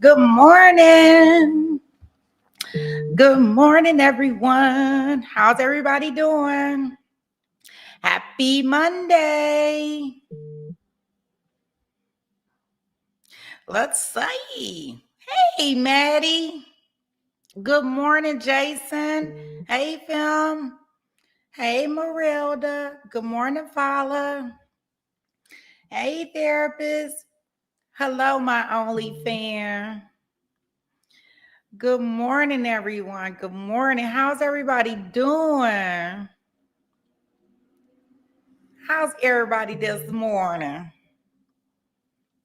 Good morning. Good morning, everyone. How's everybody doing? Happy Monday. Let's see. Hey, Maddie. Good morning, Jason. Hey, Film. Hey, Marilda. Good morning, Fala. Hey, therapist. Hello, my only fan. Good morning, everyone. Good morning. How's everybody doing? How's everybody this morning?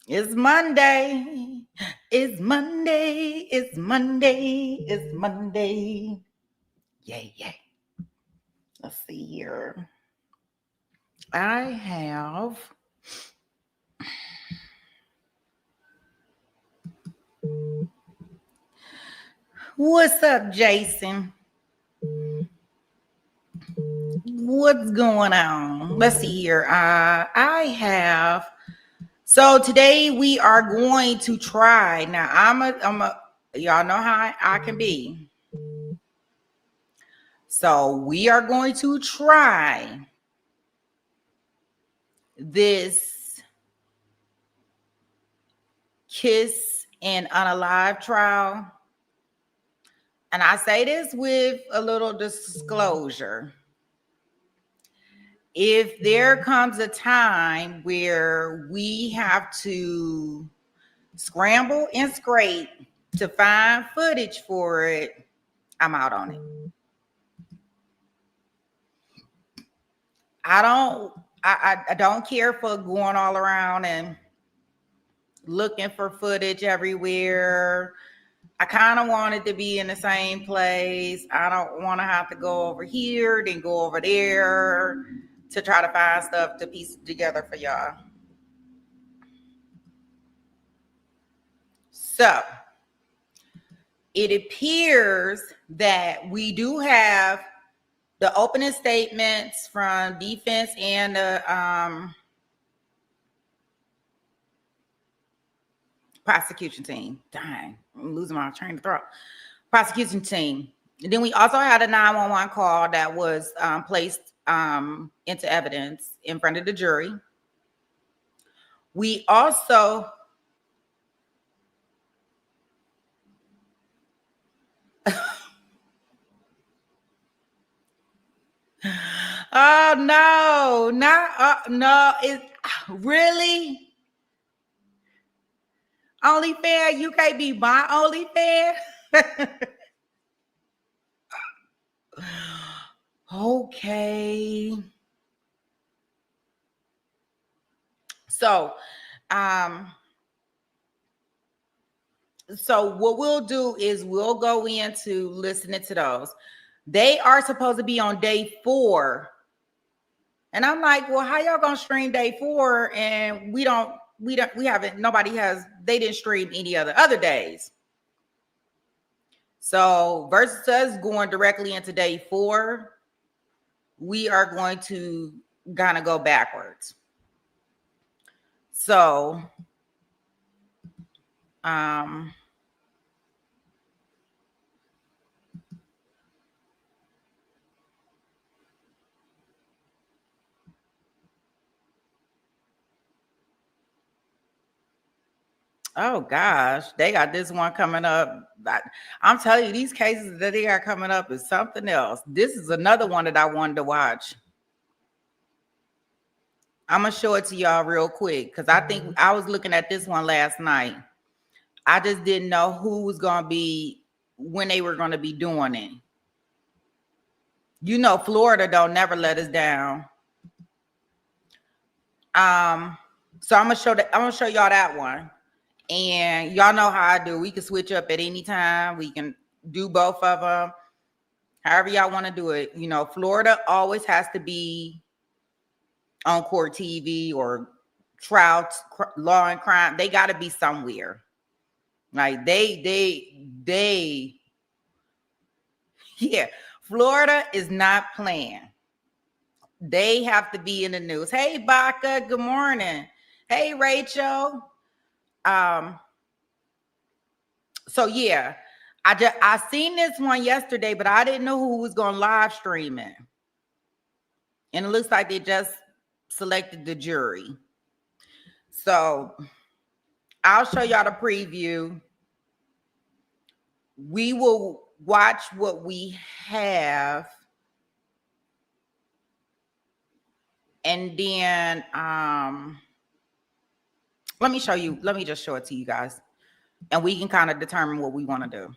It's Monday. It's Monday. It's Monday. It's Monday. Yay, yay. Let's see here. I have what's up, Jason? What's going on? Let's see here. I have so today we are going to try. Now I'm a y'all know how I can be. So we are going to try this Kiss and Unalive trial. And I say this with a little disclosure. If there comes a time where we have to scramble and scrape to find footage for it, I'm out on it. I don't care for going all around and looking for footage everywhere. I kind of want it to be in the same place. I don't want to have to go over here, then go over there to try to find stuff to piece together for y'all. So it appears that we do have the opening statements from defense and the prosecution team. Dang, I'm losing my train of thought. Prosecution team. And then we also had a 911 call that was placed into evidence in front of the jury. We also oh no, not no, it really OnlyFans, you can't be my OnlyFans. Okay. So what we'll do is we'll go into listening to those. They are supposed to be on day 4. And I'm like, well, how y'all gonna stream day 4? And we haven't, they didn't stream any other days. So versus us going directly into day 4, we are going to kind of go backwards. So, oh gosh, they got this one coming up. I'm telling you, these cases that they got coming up is something else. This is another one that I wanted to watch. I'm gonna show it to y'all real quick because I think I was looking at this one last night. I just didn't know who was gonna be when they were gonna be doing it. You know, Florida don't never let us down. So I'm gonna show y'all that one. And y'all know how I do. We can switch up at any time. We can do both of them. However y'all want to do it. You know, Florida always has to be on court TV or trial, law and crime. They got to be somewhere. Like yeah. Florida is not playing. They have to be in the news. Hey, Baca, good morning. Hey, Rachel. So yeah, I seen this one yesterday, but I didn't know who was going to live stream it. And it looks like they just selected the jury. So I'll show y'all the preview. We will watch what we have. And then let me show you. Let me just show it to you guys. And we can kind of determine what we want to do.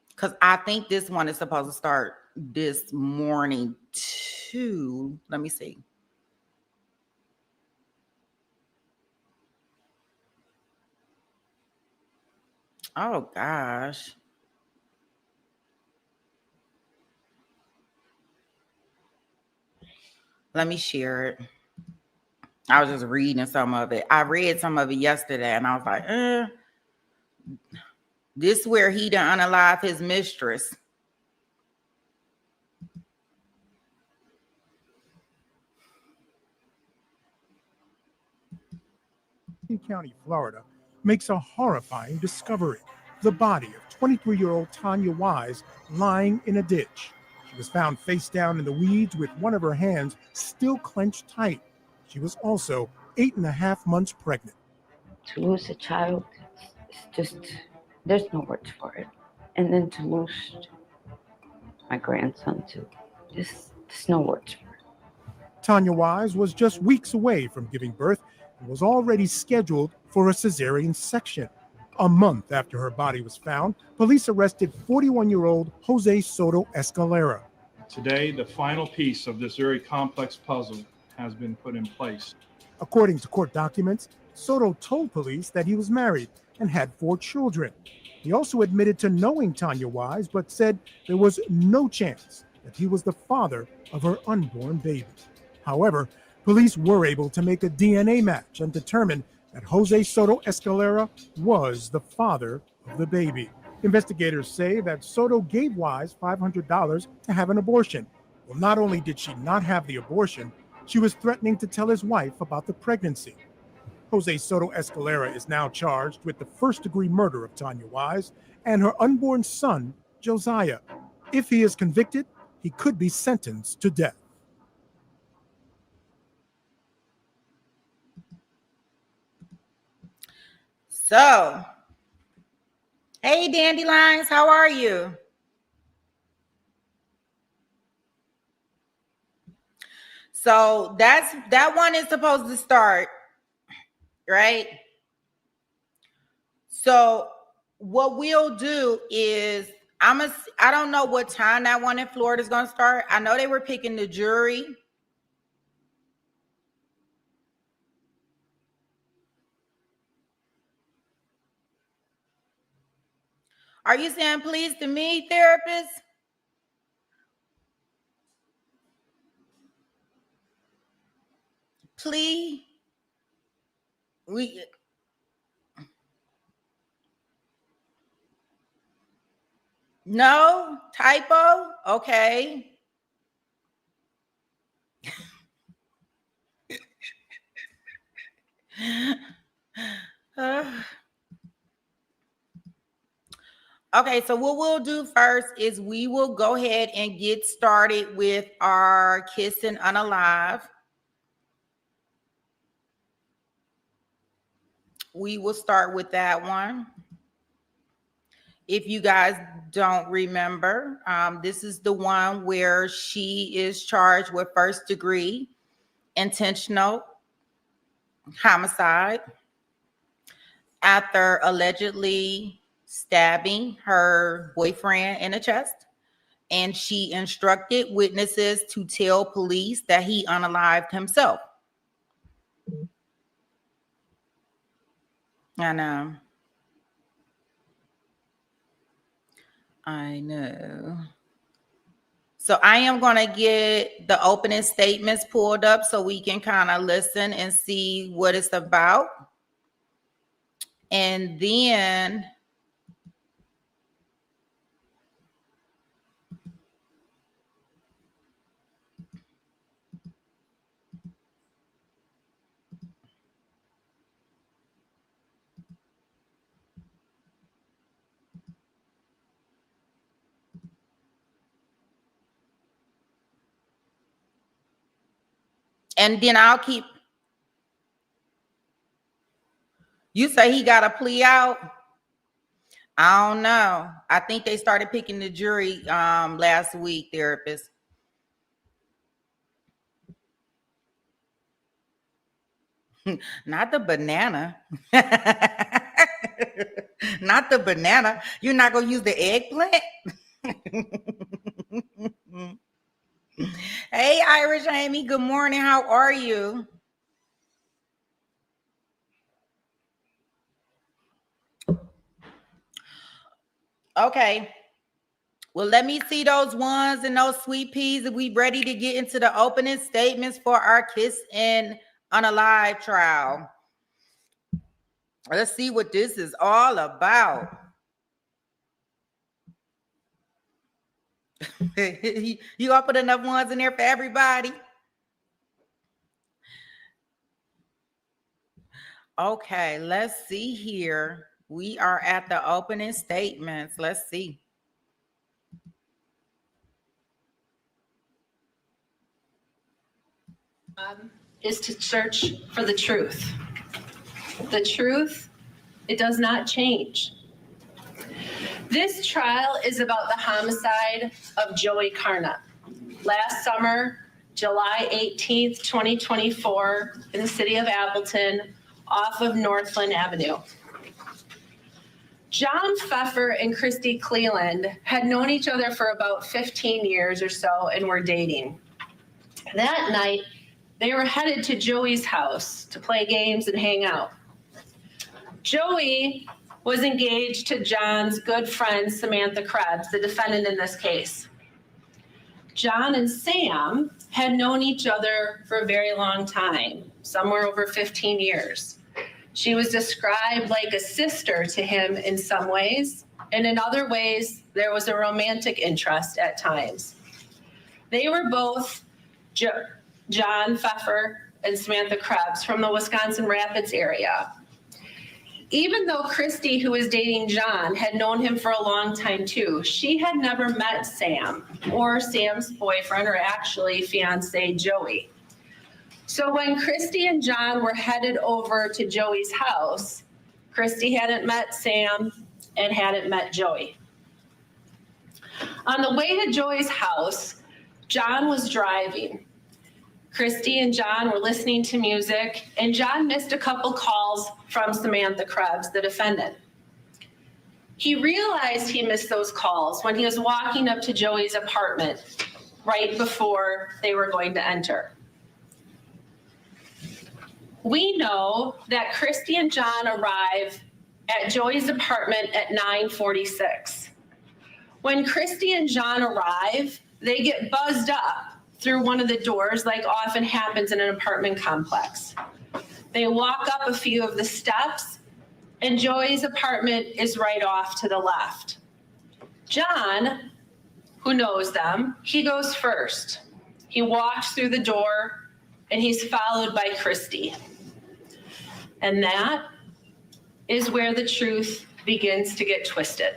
Because I think this one is supposed to start this morning too. Let me see. Oh gosh. Let me share it. I was just reading some of it. I read some of it yesterday and I was like, this where he done unalive his mistress. County, Florida, makes a horrifying discovery. The body of 23-year-old Tanya Wise lying in a ditch. She was found face down in the weeds with one of her hands still clenched tight. She was also 8.5 months pregnant. To lose a child, it's just, there's no words for it. And then to lose my grandson too, there's no words for it. Tanya Wise was just weeks away from giving birth and was already scheduled for a cesarean section. A month after her body was found, police arrested 41-year-old Jose Soto Escalera. Today, the final piece of this very complex puzzle has been put in place. According to court documents, Soto told police that he was married and had 4 children. He also admitted to knowing Tanya Wise, but said there was no chance that he was the father of her unborn baby. However, police were able to make a DNA match and determine that Jose Soto Escalera was the father of the baby. Investigators say that Soto gave Wise $500 to have an abortion. Well, not only did she not have the abortion, she was threatening to tell his wife about the pregnancy. Jose Soto Escalera is now charged with the first-degree murder of Tanya Wise and her unborn son, Josiah. If he is convicted, he could be sentenced to death. So, hey, Dandelions, how are you? So that one is supposed to start, right? So what we'll do is I don't know what time that one in Florida is going to start. I know they were picking the jury. Are you saying please to me, therapist? Please. No typo. Okay. Okay, so what we'll do first is we will go ahead and get started with our Kissing Unalive. We will start with that one. If you guys don't remember, this is the one where she is charged with first-degree intentional homicide after allegedly stabbing her boyfriend in the chest. And she instructed witnesses to tell police that he unalived himself. I know. I know. So I am going to get the opening statements pulled up so we can kind of listen and see what it's about. And then And then I'll keep. You say he got a plea out? I don't know. I think they started picking the jury last week, therapist. Not the banana. Not the banana. You're not going to use the eggplant? Hey, Irish Amy. Good morning. How are you? Okay. Well, let me see those ones and those sweet peas. Are we ready to get into the opening statements for our Kiss and Unalive trial? Let's see what this is all about. You all put enough ones in there for everybody? Okay, let's see here. We are at the opening statements. Let's see. Is to search for the truth. The truth, it does not change. This trial is about the homicide of Joey Carnut. Last summer, July 18th, 2024, in the city of Appleton, off of Northland Avenue. John Pfeffer and Christy Cleland had known each other for about 15 years or so and were dating. That night, they were headed to Joey's house to play games and hang out. Joey was engaged to John's good friend, Samantha Krebs, the defendant in this case. John and Sam had known each other for a very long time, somewhere over 15 years. She was described like a sister to him in some ways, and in other ways, there was a romantic interest at times. They were both John Pfeffer and Samantha Krebs from the Wisconsin Rapids area. Even though Christy, who was dating John, had known him for a long time too, she had never met Sam or Sam's boyfriend, or actually fiance Joey. So when Christy and John were headed over to Joey's house, Christy hadn't met Sam and hadn't met Joey. On the way to Joey's house, John was driving. Christy and John were listening to music, and John missed a couple calls from Samantha Krebs, the defendant. He realized he missed those calls when he was walking up to Joey's apartment right before they were going to enter. We know that Christy and John arrive at Joey's apartment at 9:46. When Christy and John arrive, they get buzzed up through one of the doors, like often happens in an apartment complex. They walk up a few of the steps, and Joey's apartment is right off to the left. John, who knows them, he goes first. He walks through the door, and he's followed by Christy. And that is where the truth begins to get twisted.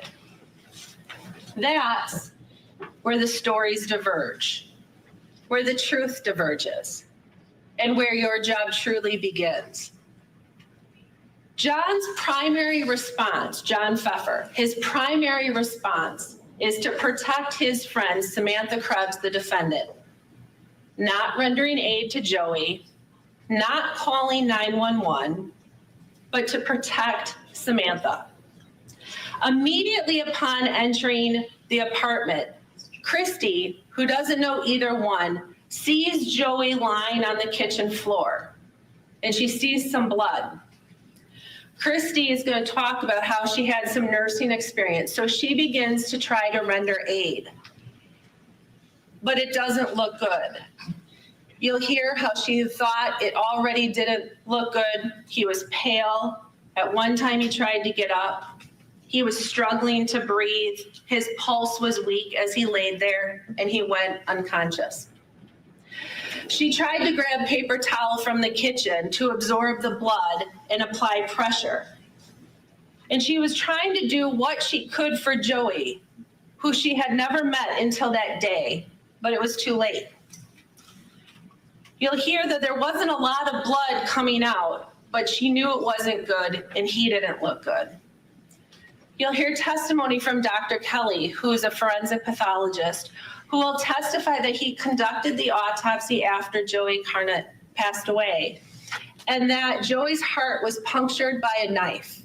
That's where the stories diverge, where the truth diverges, and where your job truly begins. John's primary response, John Pfeffer, his primary response is to protect his friend, Samantha Krebs, the defendant, not rendering aid to Joey, not calling 911, but to protect Samantha. Immediately upon entering the apartment, Christy, who doesn't know either one, sees Joey lying on the kitchen floor, and she sees some blood. Christy is going to talk about how she had some nursing experience, so she begins to try to render aid. But it doesn't look good. You'll hear how she thought it already didn't look good. He was pale. At one time, he tried to get up. He was struggling to breathe. His pulse was weak as he laid there, and he went unconscious. She tried to grab a paper towel from the kitchen to absorb the blood and apply pressure. And she was trying to do what she could for Joey, who she had never met until that day, but it was too late. You'll hear that there wasn't a lot of blood coming out, but she knew it wasn't good and he didn't look good. You'll hear testimony from Dr. Kelly, who is a forensic pathologist, who will testify that he conducted the autopsy after Joey Carnett passed away, and that Joey's heart was punctured by a knife,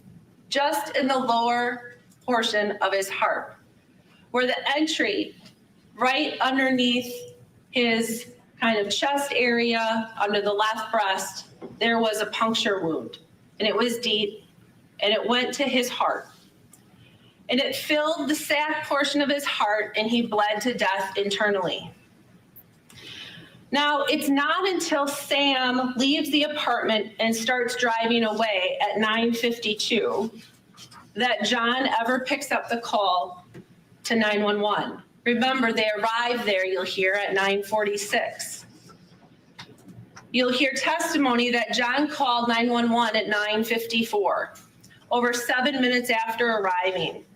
just in the lower portion of his heart, where the entry right underneath his kind of chest area, under the left breast, there was a puncture wound, and it was deep, and it went to his heart. And it filled the sac portion of his heart, and he bled to death internally. Now, it's not until Sam leaves the apartment and starts driving away at 9:52 that John ever picks up the call to 911. Remember, they arrived there, you'll hear, at 9:46. You'll hear testimony that John called 911 at 9:54, over 7 minutes after arriving.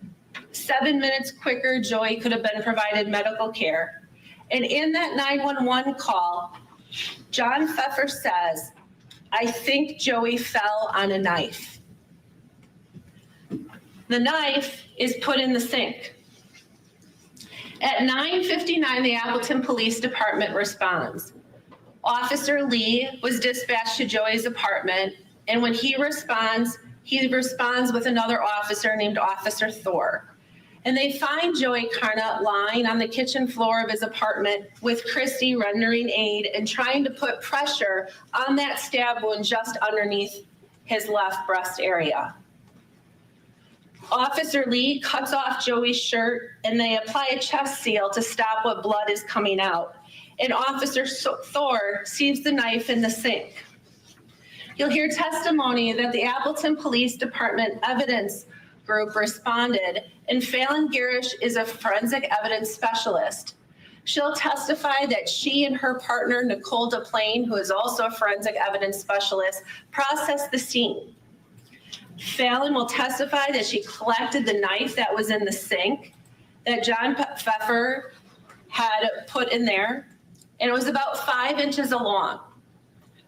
7 minutes quicker, Joey could have been provided medical care. And in that 911 call, John Pfeffer says, "I think Joey fell on a knife." The knife is put in the sink. At 9:59, the Appleton Police Department responds. Officer Lee was dispatched to Joey's apartment, and when he responds with another officer named Officer Thor. And they find Joey Carnett lying on the kitchen floor of his apartment with Christy rendering aid and trying to put pressure on that stab wound just underneath his left breast area. Officer Lee cuts off Joey's shirt, and they apply a chest seal to stop what blood is coming out. And Officer Thor sees the knife in the sink. You'll hear testimony that the Appleton Police Department evidence group responded, and Fallon Garish is a forensic evidence specialist. She'll testify that she and her partner, Nicole DePlane, who is also a forensic evidence specialist, processed the scene. Fallon will testify that she collected the knife that was in the sink that John Pfeffer had put in there, and it was about 5 inches long.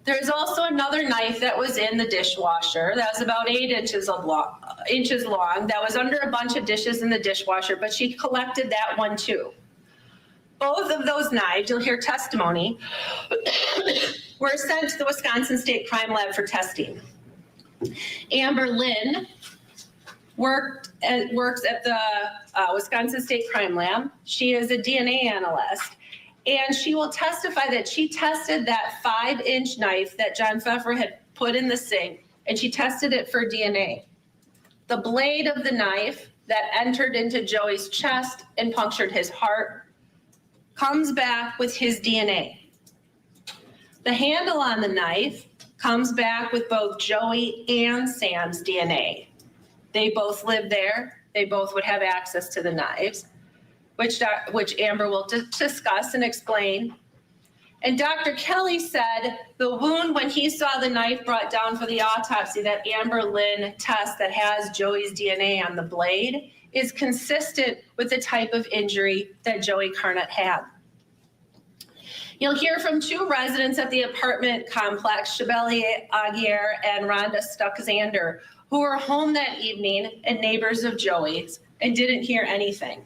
There's also another knife that was in the dishwasher that was about 8 inches long, that was under a bunch of dishes in the dishwasher, but she collected that one too. Both of those knives, you'll hear testimony, were sent to the Wisconsin State Crime Lab for testing. Amber Lynn works at the Wisconsin State Crime Lab. She is a DNA analyst, and she will testify that she tested that 5-inch knife that John Pfeffer had put in the sink, and she tested it for DNA. The blade of the knife that entered into Joey's chest and punctured his heart comes back with his DNA. The handle on the knife comes back with both Joey and Sam's DNA. They both lived there. They both would have access to the knives, which Amber will discuss and explain. And Dr. Kelly said the wound when he saw the knife brought down for the autopsy, that Amber Lynn test that has Joey's DNA on the blade, is consistent with the type of injury that Joey Carnett had. You'll hear from 2 residents at the apartment complex, Chevalier Aguirre and Rhonda Stuckzander, who were home that evening and neighbors of Joey's and didn't hear anything.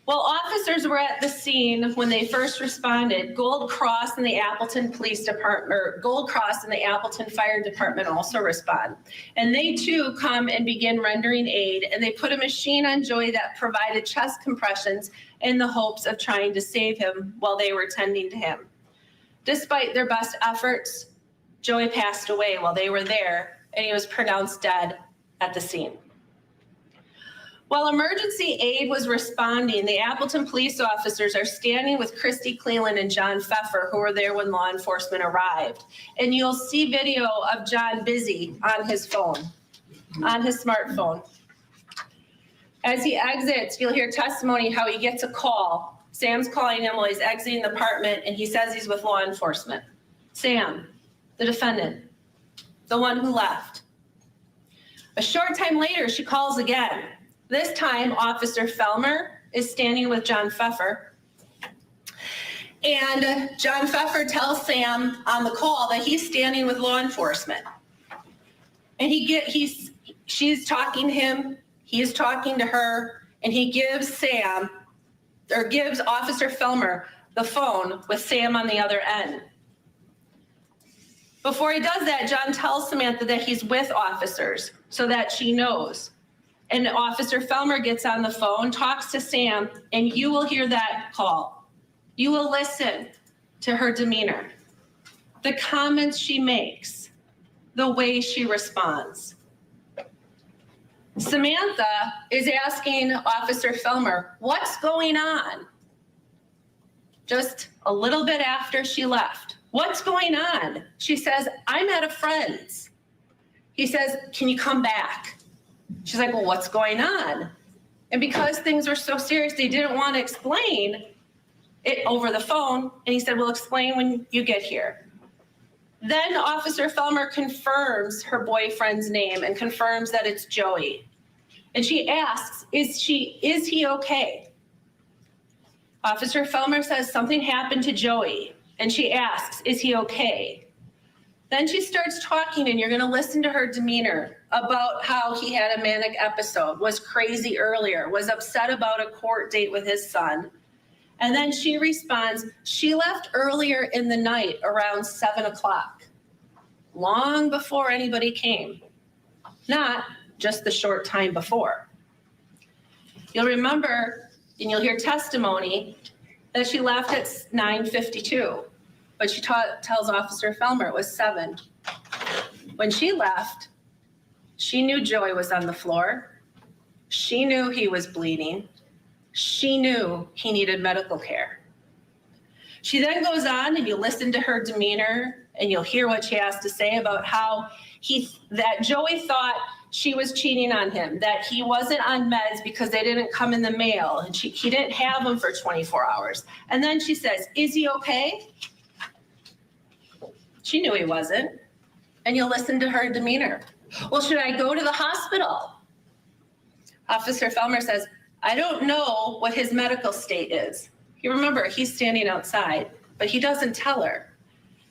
While officers were at the scene when they first responded, Gold Cross and the Appleton Police Department, or Gold Cross and the Appleton Fire Department also respond. And they too come and begin rendering aid, and they put a machine on Joey that provided chest compressions in the hopes of trying to save him while they were tending to him. Despite their best efforts, Joey passed away while they were there, and he was pronounced dead at the scene. While emergency aid was responding, the Appleton police officers are standing with Christy Cleland and John Pfeffer, who were there when law enforcement arrived. And you'll see video of John busy on his phone, on his smartphone. As he exits, you'll hear testimony how he gets a call. Sam's calling him while he's exiting the apartment, and he says he's with law enforcement. Sam, the defendant, the one who left. A short time later, she calls again. This time, Officer Felmer is standing with John Pfeffer. And John Pfeffer tells Sam on the call that he's standing with law enforcement. And she's talking to him, he's talking to her, and he gives Officer Felmer the phone with Sam on the other end. Before he does that, John tells Samantha that he's with officers so that she knows. And Officer Felmer gets on the phone, talks to Sam, and you will hear that call. You will listen to her demeanor, the comments she makes, the way she responds. Samantha is asking Officer Felmer, what's going on? Just a little bit after she left. What's going on? She says, I'm at a friend's. He says, can you come back? She's like, well, what's going on? And because things were so serious, they didn't want to explain it over the phone. And he said, we'll explain when you get here. Then Officer Felmer confirms her boyfriend's name and confirms that it's Joey. And she asks, is he okay? Officer Felmer says something happened to Joey. And she asks, is he okay? Then she starts talking, and you're going to listen to her demeanor about how he had a manic episode, was crazy earlier, was upset about a court date with his son. And then she responds, she left earlier in the night around 7 o'clock, long before anybody came, not just the short time before. You'll remember, and you'll hear testimony, that she left at 9:52, but she tells Officer Felmer it was 7. When she left, she knew Joey was on the floor. She knew he was bleeding. She knew he needed medical care. She then goes on, and you listen to her demeanor, and you'll hear what she has to say about how that Joey thought she was cheating on him, that he wasn't on meds because they didn't come in the mail, and he didn't have them for 24 hours. And then she says, is he okay? She knew he wasn't. And you'll listen to her demeanor. Well, should I go to the hospital? Officer Felmer says, I don't know what his medical state is. You remember, he's standing outside, but he doesn't tell her.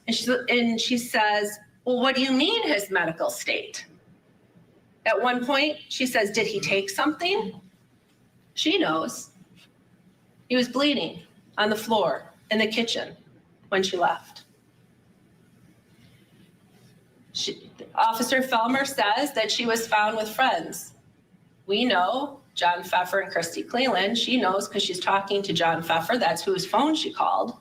And she says, well, what do you mean his medical state? At one point, she says, did he take something? She knows. He was bleeding on the floor in the kitchen when she left. Officer Felmer says that she was found with friends. We know John Pfeffer and Christy Cleland. She knows because she's talking to John Pfeffer. That's whose phone she called.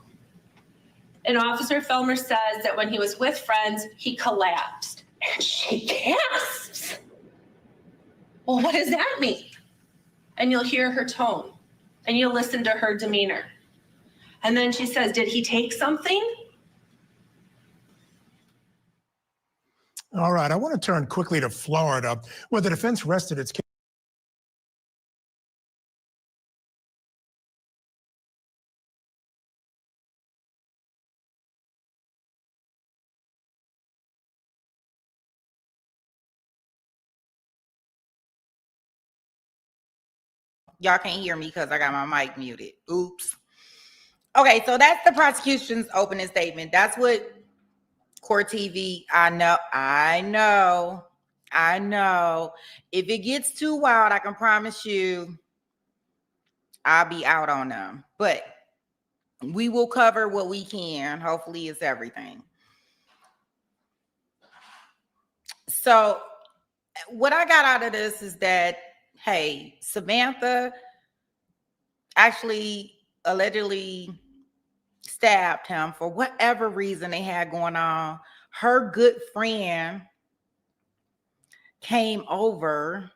And Officer Felmer says that when he was with friends, he collapsed. And she gasps. Well, what does that mean? And you'll hear her tone, and you'll listen to her demeanor. And then she says, did he take something? All right, I want to turn quickly to Florida, where the defense rested its case. Y'all can't hear me because I got my mic muted. Oops. Okay, so that's the prosecution's opening statement. That's what Court TV, I know. If it gets too wild, I can promise you I'll be out on them. But we will cover what we can. Hopefully it's everything. So what I got out of this is that, hey, Samantha actually allegedly stabbed him for whatever reason they had going on. Her good friend came over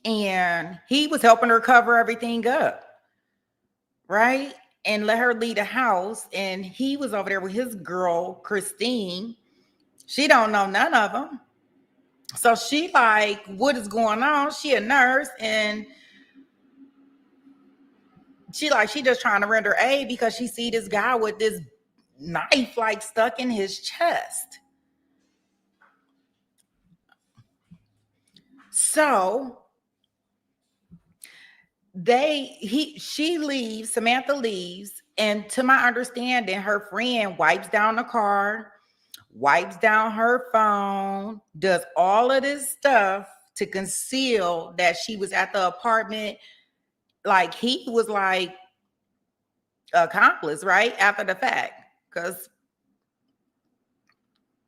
and he was helping her cover everything up, right? And let her leave the house. And he was over there with his girl, Christine. She don't know none of them. So she like, what is going on? She a nurse, and she just trying to render aid because she see this guy with this knife like stuck in his chest. So she leaves, Samantha leaves, And to my understanding, her friend wipes down the car, wipes down her phone, does all of this stuff to conceal that she was at the apartment. Like he was like accomplice, right? After the fact, because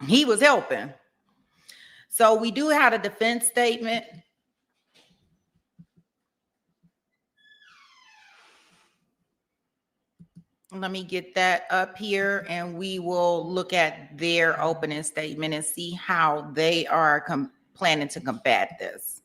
he was helping. So we do have a defense statement. Let me get that up here and we will look at their opening statement and see how they are planning to combat this.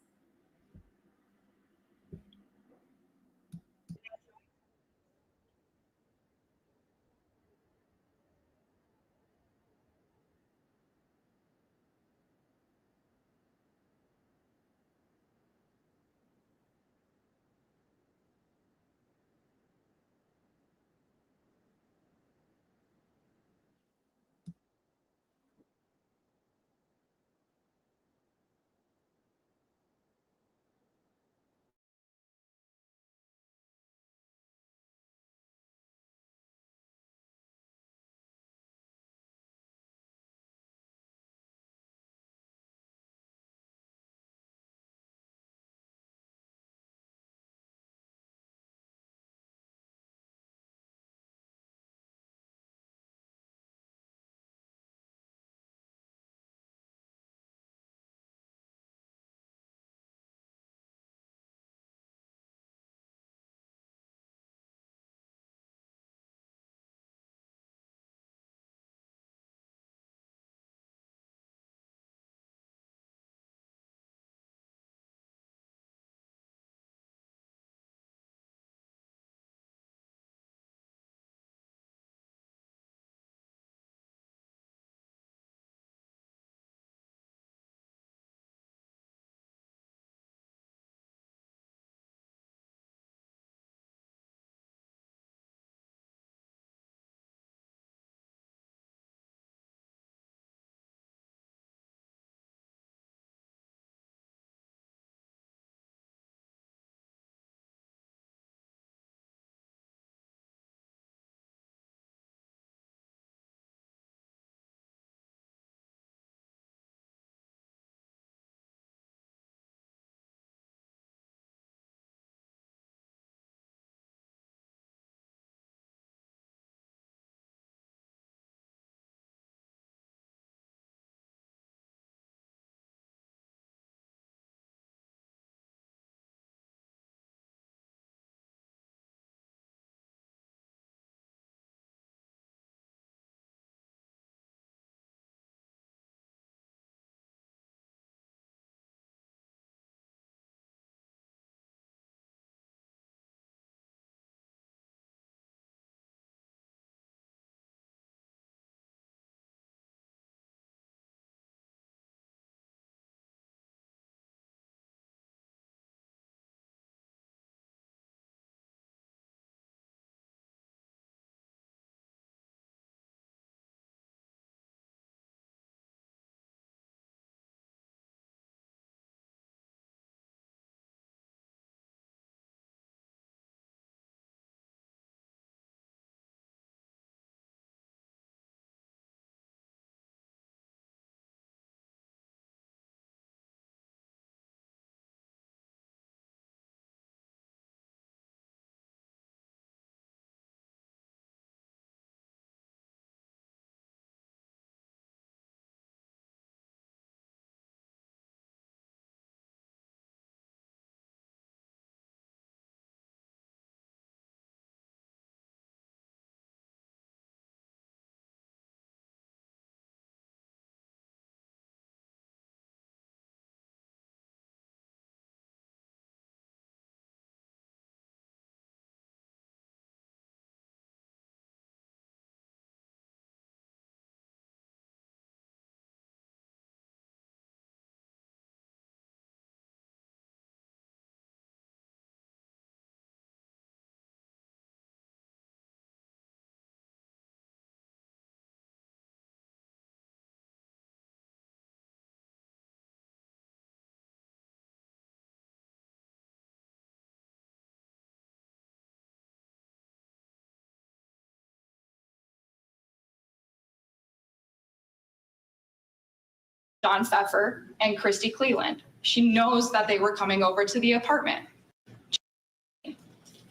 John Pfeffer and Christy Cleland. She knows that they were coming over to the apartment.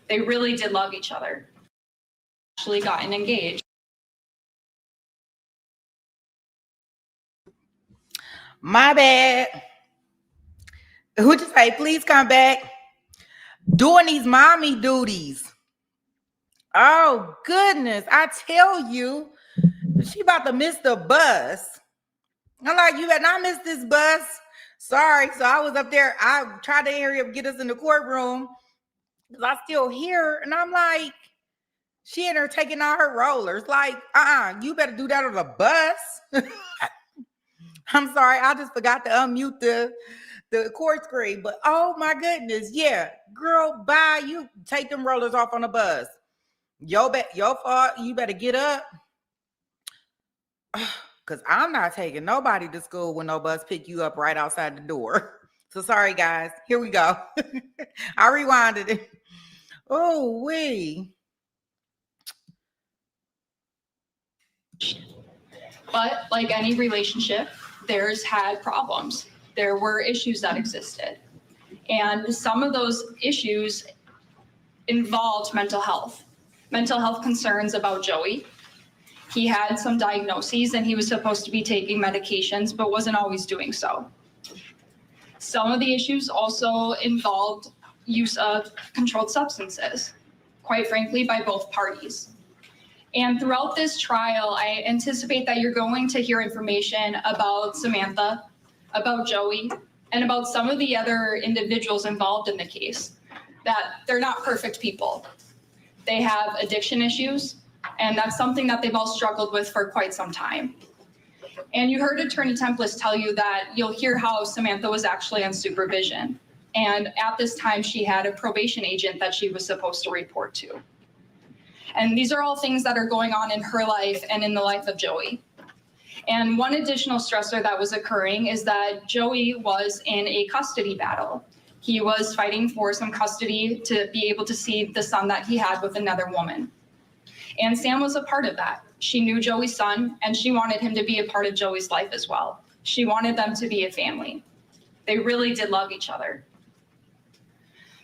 They really did love each other. Actually gotten engaged. My bad. Who'd you say, please come back? Doing these mommy duties. Oh, goodness. I tell you, she about to miss the bus. I'm like, you better not miss this bus. Sorry. So I was up there. I tried to hurry up, get us in the courtroom because I still hear. And I'm like, she in there taking all her rollers. Like, you better do that on the bus. I'm sorry. I just forgot to unmute the court screen. But oh my goodness. Yeah. Girl, bye. You take them rollers off on the bus. Your fault. You better get up. Because I'm not taking nobody to school when no bus pick you up right outside the door. So sorry, guys. Here we go. I rewinded it. Oh, But like any relationship, there's had problems. There were issues that existed. And some of those issues involved mental health concerns about Joey. He had some diagnoses and he was supposed to be taking medications, but wasn't always doing so. Some of the issues also involved use of controlled substances, quite frankly, by both parties. And throughout this trial, I anticipate that you're going to hear information about Samantha, about Joey, and about some of the other individuals involved in the case, that they're not perfect people. They have addiction issues, and that's something that they've all struggled with for quite some time. And you heard Attorney Templis tell you that you'll hear how Samantha was actually on supervision. And at this time, she had a probation agent that she was supposed to report to. And these are all things that are going on in her life and in the life of Joey. And one additional stressor that was occurring is that Joey was in a custody battle. He was fighting for some custody to be able to see the son that he had with another woman. And Sam was a part of that. She knew Joey's son, and she wanted him to be a part of Joey's life as well. She wanted them to be a family. They really did love each other.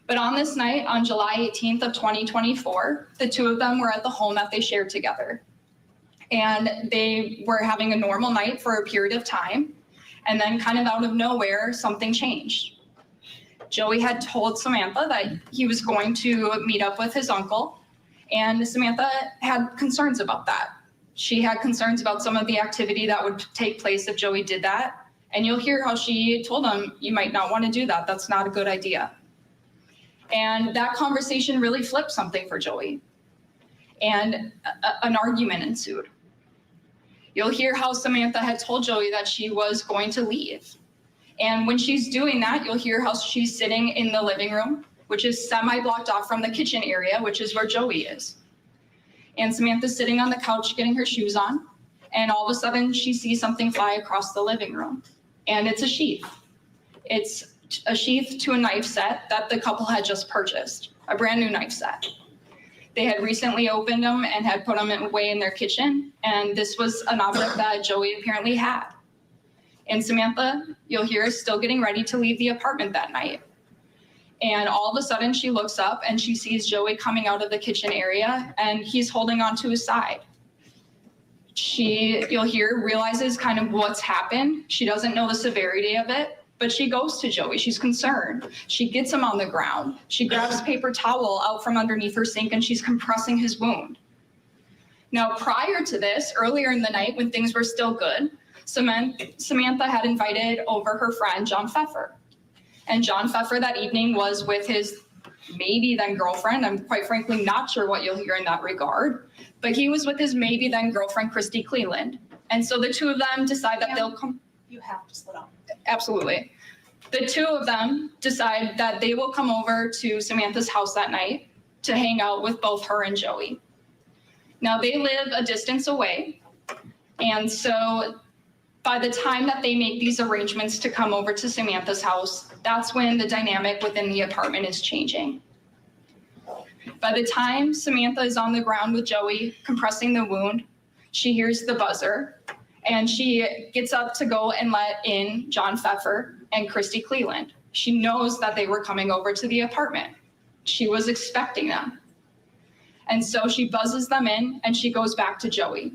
But on this night, on July 18th of 2024, the two of them were at the home that they shared together. And they were having a normal night for a period of time. And then kind of out of nowhere, something changed. Joey had told Samantha that he was going to meet up with his uncle. And Samantha had concerns about that. She had concerns about some of the activity that would take place if Joey did that. And you'll hear how she told him, you might not want to do that. That's not a good idea. And that conversation really flipped something for Joey. And an argument ensued. You'll hear how Samantha had told Joey that she was going to leave. And when she's doing that, you'll hear how she's sitting in the living room, which is semi-blocked off from the kitchen area, which is where Joey is. And Samantha's sitting on the couch getting her shoes on, and all of a sudden she sees something fly across the living room. And it's a sheath. It's a sheath to a knife set that the couple had just purchased, a brand new knife set. They had recently opened them and had put them away in their kitchen, and this was an object that Joey apparently had. And Samantha, you'll hear, is still getting ready to leave the apartment that night. And all of a sudden she looks up and she sees Joey coming out of the kitchen area, and he's holding on to his side. She, you'll hear, realizes kind of what's happened. She doesn't know the severity of it, but she goes to Joey. She's concerned. She gets him on the ground. She grabs a paper towel out from underneath her sink and she's compressing his wound. Now, prior to this, earlier in the night when things were still good, Samantha had invited over her friend, John Pfeffer. And John Pfeffer that evening was with his maybe then girlfriend. I'm quite frankly not sure what you'll hear in that regard, but he was with his maybe then girlfriend, Christy Cleland. And so the two of them decide that they'll come. You have to slow down. Absolutely. The two of them decide that they will come over to Samantha's house that night to hang out with both her and Joey. Now they live a distance away. And so by the time that they make these arrangements to come over to Samantha's house, that's when the dynamic within the apartment is changing. By the time Samantha is on the ground with Joey compressing the wound, she hears the buzzer And she gets up to go and let in John Pfeffer and Christy Cleland. She knows that they were coming over to the apartment. She was expecting them. And so she buzzes them in and she goes back to Joey.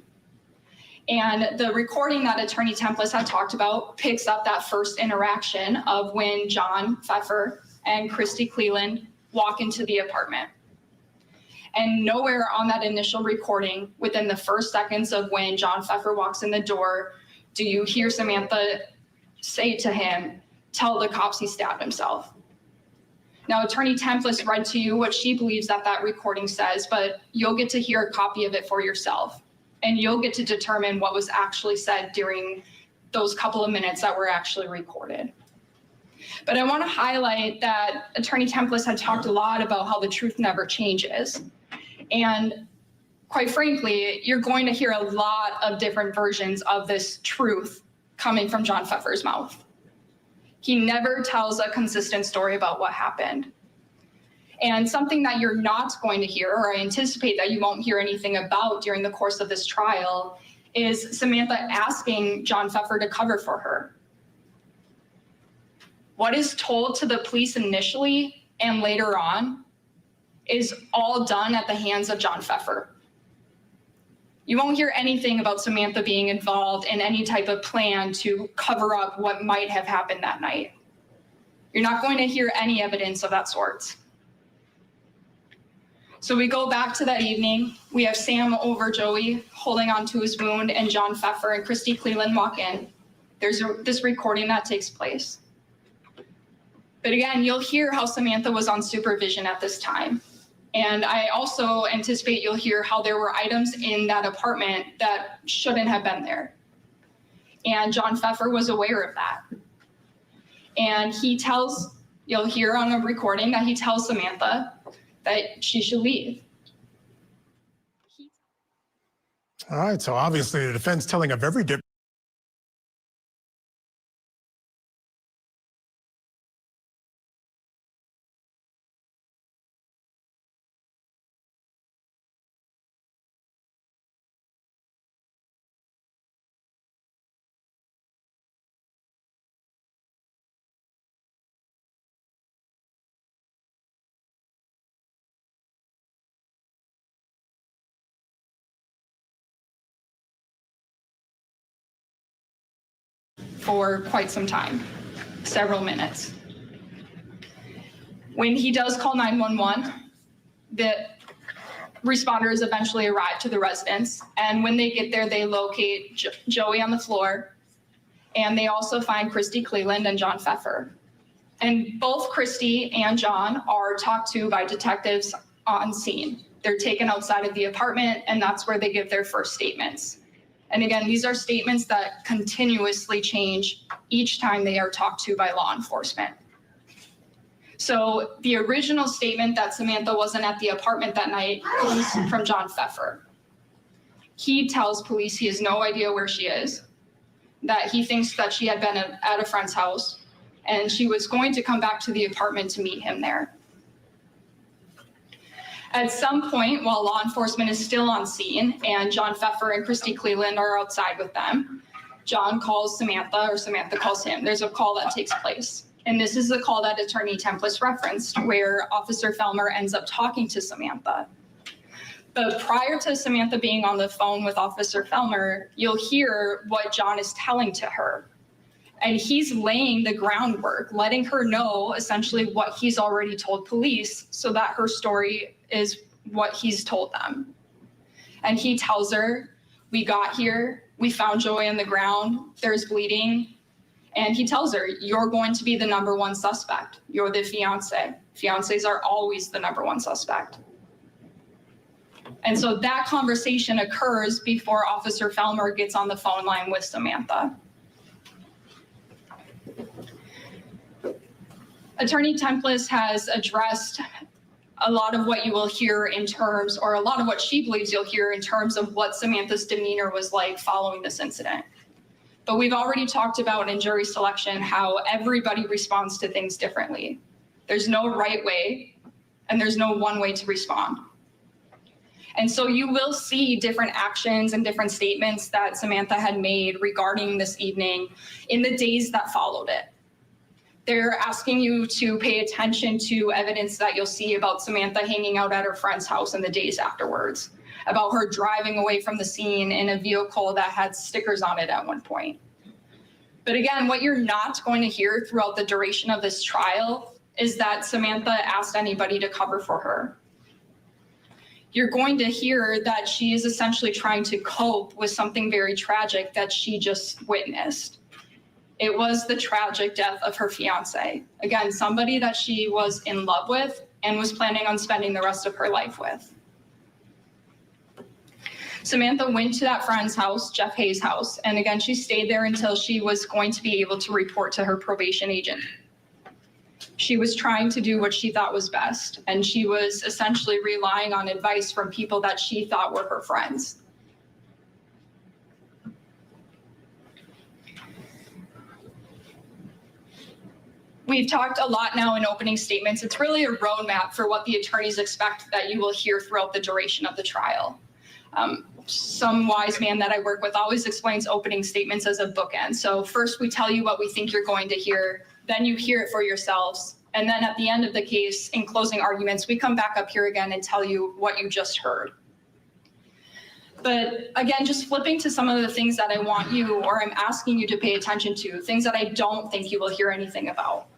And the recording that Attorney Templis had talked about picks up that first interaction of when John Pfeffer and Christy Cleland walk into the apartment. And nowhere on that initial recording, within the first seconds of when John Pfeffer walks in the door, do you hear Samantha say to him, "Tell the cops he stabbed himself." Now, Attorney Templis read to you what she believes that that recording says, but you'll get to hear a copy of it for yourself. And you'll get to determine what was actually said during those couple of minutes that were actually recorded. But I want to highlight that Attorney Templis had talked a lot about how the truth never changes. And quite frankly, you're going to hear a lot of different versions of this truth coming from John Pfeffer's mouth. He never tells a consistent story about what happened. And something that you're not going to hear, or I anticipate that you won't hear anything about during the course of this trial, is Samantha asking John Pfeffer to cover for her. What is told to the police initially and later on is all done at the hands of John Pfeffer. You won't hear anything about Samantha being involved in any type of plan to cover up what might have happened that night. You're not going to hear any evidence of that sort. So we go back to that evening. We have Sam over Joey holding onto his wound, and John Pfeffer and Christy Cleland walk in. There's this recording that takes place. But again, you'll hear how Samantha was on supervision at this time. And I also anticipate you'll hear how there were items in that apartment that shouldn't have been there. And John Pfeffer was aware of that. And you'll hear on a recording that he tells Samantha that she should leave. All right, so obviously the defense telling a very different for quite some time, several minutes. When he does call 911, the responders eventually arrive to the residence. And when they get there, they locate Joey on the floor. And they also find Christy Cleland and John Pfeffer. And both Christy and John are talked to by detectives on scene. They're taken outside of the apartment, and that's where they give their first statements. And again, these are statements that continuously change each time they are talked to by law enforcement. So the original statement that Samantha wasn't at the apartment that night comes from John Pfeffer. He tells police he has no idea where she is, that he thinks that she had been at a friend's house, and she was going to come back to the apartment to meet him there. At some point, while law enforcement is still on scene and John Pfeffer and Christy Cleland are outside with them, John calls Samantha, or Samantha calls him. There's a call that takes place. And this is the call that Attorney Templis referenced, where Officer Felmer ends up talking to Samantha. But prior to Samantha being on the phone with Officer Felmer, you'll hear what John is telling to her. And he's laying the groundwork, letting her know essentially what he's already told police so that her story is what he's told them. And he tells her, we got here, we found Joey on the ground, there's bleeding. And he tells her, you're going to be the number one suspect. You're the fiance. Fiancés are always the number one suspect. And so that conversation occurs before Officer Felmer gets on the phone line with Samantha. Attorney Templis has addressed a lot of what you will hear in terms, or a lot of what she believes you'll hear in terms of what Samantha's demeanor was like following this incident. But we've already talked about in jury selection how everybody responds to things differently. There's no right way, and there's no one way to respond. And so you will see different actions and different statements that Samantha had made regarding this evening in the days that followed it. They're asking you to pay attention to evidence that you'll see about Samantha hanging out at her friend's house in the days afterwards, about her driving away from the scene in a vehicle that had stickers on it at one point. But again, what you're not going to hear throughout the duration of this trial is that Samantha asked anybody to cover for her. You're going to hear that she is essentially trying to cope with something very tragic that she just witnessed. It was the tragic death of her fiance. Again, somebody that she was in love with and was planning on spending the rest of her life with. Samantha went to that friend's house, Jeff Hayes' house, and again, she stayed there until she was going to be able to report to her probation agent. She was trying to do what she thought was best, and she was essentially relying on advice from people that she thought were her friends. We've talked a lot now in opening statements. It's really a roadmap for what the attorneys expect that you will hear throughout the duration of the trial. Some wise man that I work with always explains opening statements as a bookend. So first we tell you what we think you're going to hear, then you hear it for yourselves. And then at the end of the case, in closing arguments, we come back up here again and tell you what you just heard. But again, just flipping to some of the things that I want you, or I'm asking you to pay attention to, things that I don't think you will hear anything about.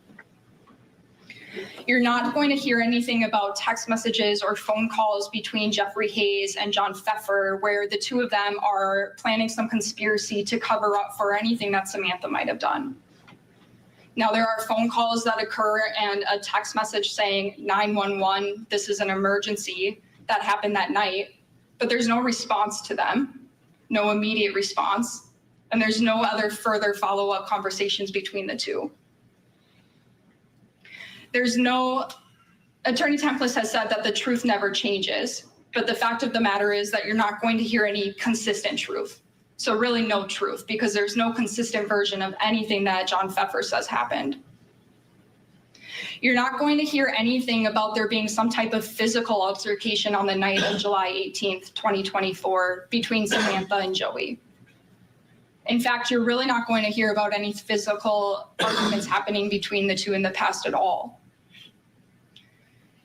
You're not going to hear anything about text messages or phone calls between Jeffrey Hayes and John Pfeffer, where the two of them are planning some conspiracy to cover up for anything that Samantha might have done. Now, there are phone calls that occur and a text message saying 911, this is an emergency that happened that night, but there's no response to them, no immediate response, and there's no other further follow-up conversations between the two. There's no, Attorney Templis has said that the truth never changes, but the fact of the matter is that you're not going to hear any consistent truth. So really no truth, because there's no consistent version of anything that John Pfeffer says happened. You're not going to hear anything about there being some type of physical altercation on the night of July 18th, 2024 between Samantha and Joey. In fact, you're really not going to hear about any physical arguments happening between the two in the past at all.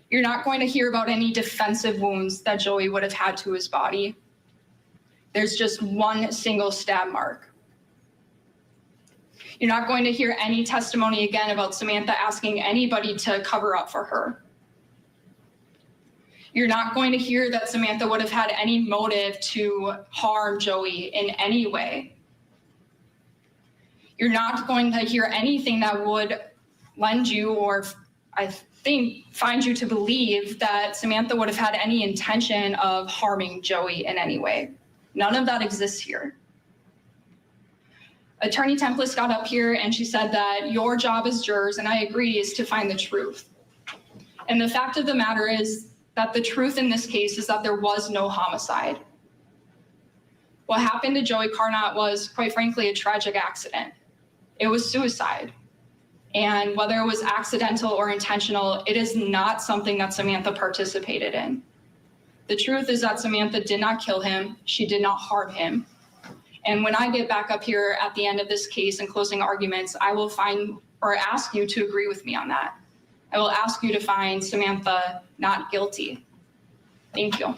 You're not going to hear about any defensive wounds that Joey would have had to his body. There's just one single stab mark. You're not going to hear any testimony again about Samantha asking anybody to cover up for her. You're not going to hear that Samantha would have had any motive to harm Joey in any way. You're not going to hear anything that would lend you, or I think find you to believe that Samantha would have had any intention of harming Joey in any way. None of that exists here. Attorney Templis got up here and she said that your job as jurors, and I agree, is to find the truth. And the fact of the matter is that the truth in this case is that there was no homicide. What happened to Joey Carnot was, quite frankly, a tragic accident. It was suicide. And whether it was accidental or intentional, it is not something that Samantha participated in. The truth is that Samantha did not kill him. She did not harm him. And when I get back up here at the end of this case and closing arguments, I will find or ask you to agree with me on that. I will ask you to find Samantha not guilty. Thank you.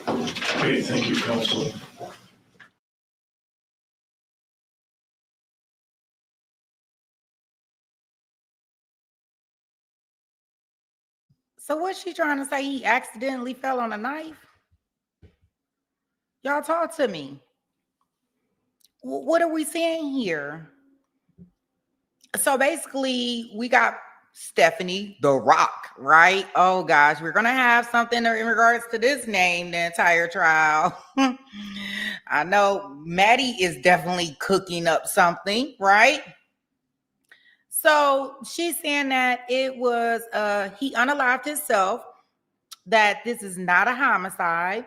Okay, thank you, counsel. So what's she trying to say? He accidentally fell on a knife? Y'all talk to me. What are we saying here? So basically, we got Stephanie the Rock, right? Oh gosh, we're gonna have something in regards to this name the entire trial. I know Maddie is definitely cooking up something, right? So she's saying that it was he unalived himself, that this is not a homicide.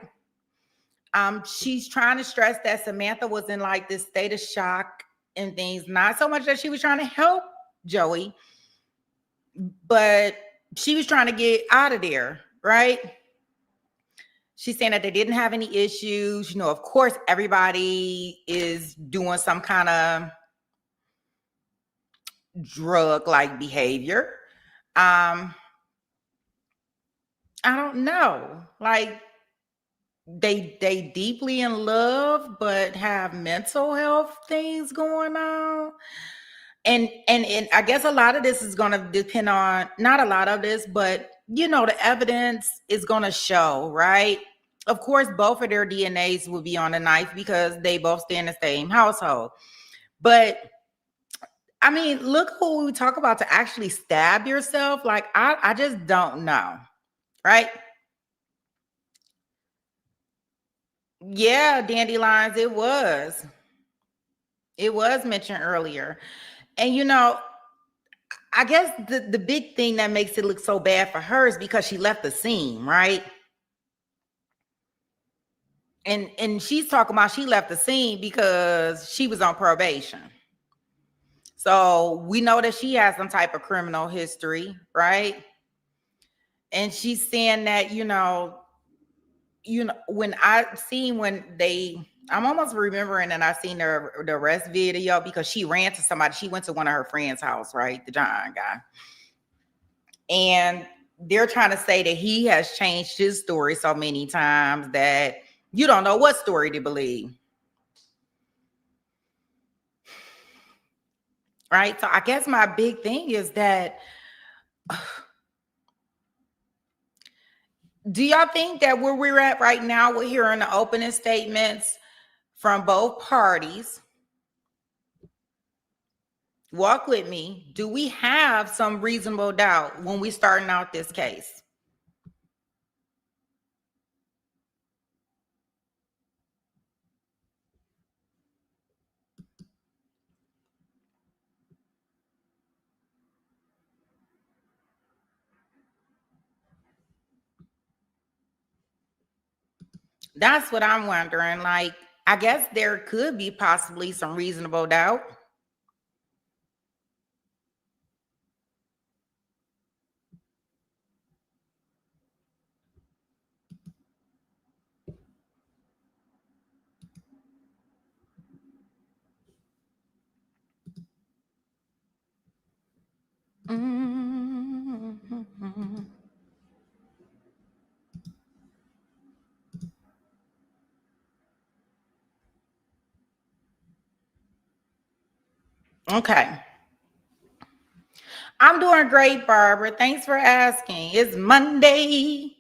She's trying to stress that Samantha was in like this state of shock and things, not so much that she was trying to help Joey, but she was trying to get out of there, right? She's saying that they didn't have any issues. You know, of course, everybody is doing some kind of drug-like behavior. I don't know. Like, they deeply in love, but have mental health things going on. And I guess a lot of this is going to depend on, not a lot of this, but you know, the evidence is going to show, right? Of course, both of their DNAs will be on the knife because they both stay in the same household. But I mean, look who we talk about to actually stab yourself. Like, I just don't know, right? Yeah, dandelions, it was. It was mentioned earlier. And you know, I guess the big thing that makes it look so bad for her is because she left the scene, right? And she's talking about she left the scene because she was on probation. So we know that she has some type of criminal history, right? And she's saying that, when I'm almost remembering that I seen the arrest video because she ran to somebody. She went to one of her friend's house, right? The John guy. And they're trying to say that he has changed his story so many times that you don't know what story to believe. Right? So I guess my big thing is that, do y'all think that where we're at right now, we're hearing the opening statements from both parties? Walk with me. Do we have some reasonable doubt when we starting out this case? That's what I'm wondering. Like, I guess there could be possibly some reasonable doubt. Mhm. Okay. I'm doing great, Barbara. Thanks for asking. It's Monday.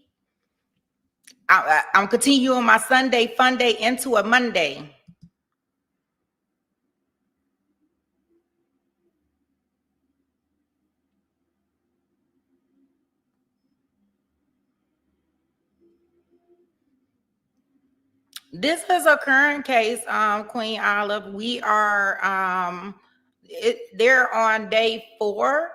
I'm continuing my Sunday fun day into a Monday. This is a current case, Queen Olive. We are they're on day 4.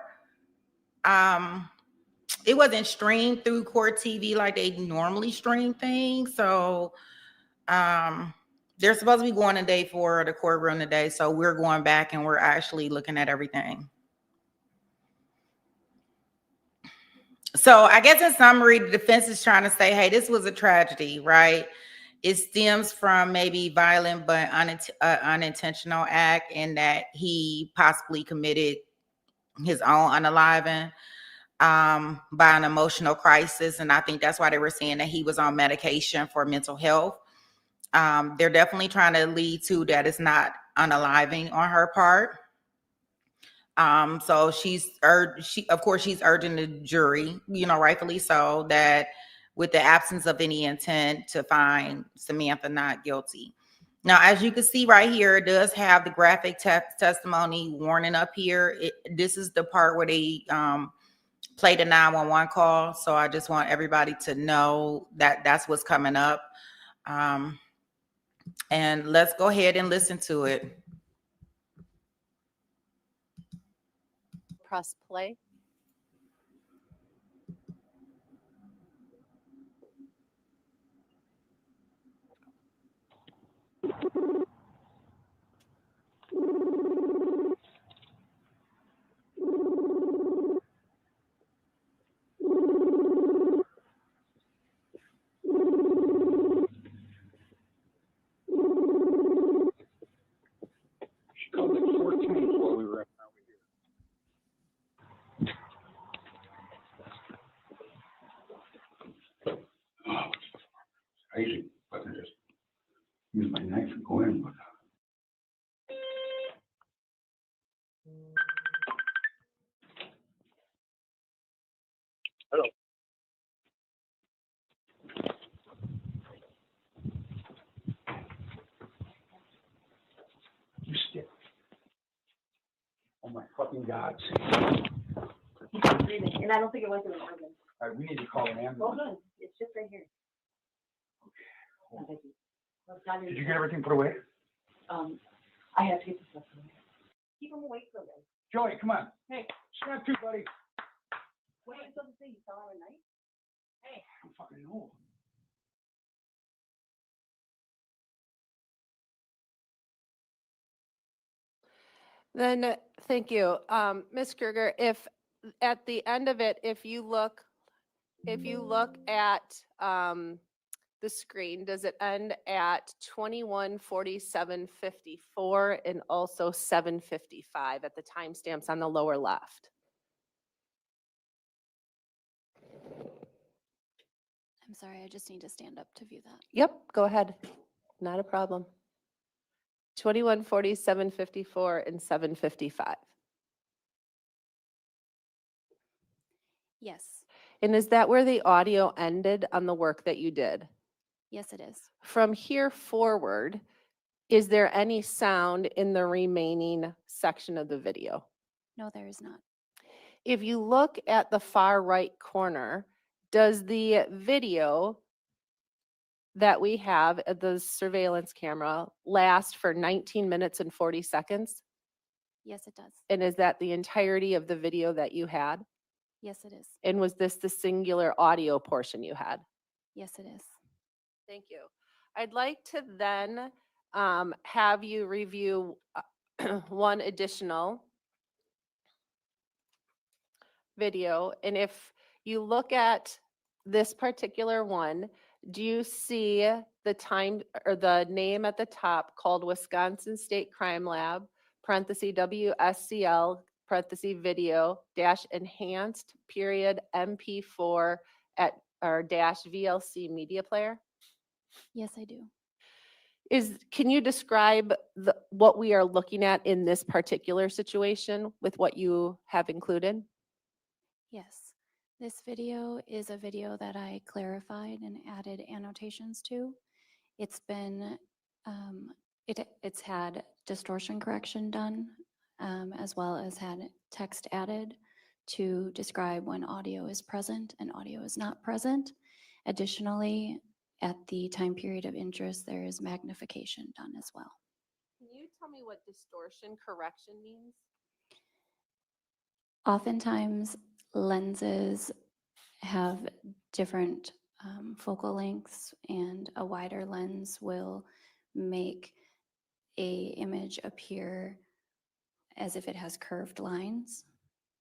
It wasn't streamed through Court TV like they normally stream things. So they're supposed to be going to day 4 of the courtroom today. So we're going back and we're actually looking at everything. So I guess in summary, the defense is trying to say, hey, this was a tragedy, right? It stems from maybe violent but unintentional act, and that he possibly committed his own unaliving by an emotional crisis. And I think that's why they were saying that he was on medication for mental health. They're definitely trying to lead to that it's not unaliving on her part. So she's urging the jury, rightfully so, that with the absence of any intent to find Samantha not guilty. Now, as you can see right here, it does have the graphic testimony warning up here. This is the part where they play the 911 call. So I just want everybody to know that that's what's coming up. And let's go ahead and listen to it. Press play. Hello. You stick. Oh my fucking God. And I don't think it was in the organ. All right, we need to call an ambulance. Hold on, it's just right here. Okay. Did you get everything put away? I have to get this stuff away. Keep them away from me. Joey, come on. Hey. Snap two, buddy. What are you supposed to say? You saw her at night? Hey, I don't fucking know. Then, thank you. Ms. Kruger, if at the end of it, if you look at the screen, does it end at 21:47:54 and also 7:55 at the timestamps on the lower left? I'm sorry, I just need to stand up to view that. Yep, go ahead. Not a problem. 21:47:54 and 7:55. Yes, And is that where the audio ended on the work that you did? yes, it is. From here forward, is there any sound in the remaining section of the video? No, there is not. If you look at the far right corner, does the video that we have at the surveillance camera last for 19 minutes and 40 seconds? Yes, it does. And is that the entirety of the video that you had? Yes, it is. And was this the singular audio portion you had? Yes, it is. Thank you. I'd like to then have you review one additional video. And if you look at this particular one, do you see the time or the name at the top called Wisconsin State Crime Lab, parenthesis WSCL, parenthesis video, dash enhanced, period, MP4 at, or dash VLC media player? Yes, I do. Can you describe what we are looking at in this particular situation with what you have included? Yes. This video is a video that I clarified and added annotations to. It's been, it's had distortion correction done, as well as had text added to describe when audio is present and audio is not present. Additionally, at the time period of interest, there is magnification done as well. Can you tell me what distortion correction means? Oftentimes, lenses have different focal lengths, and a wider lens will make a image appear as if it has curved lines.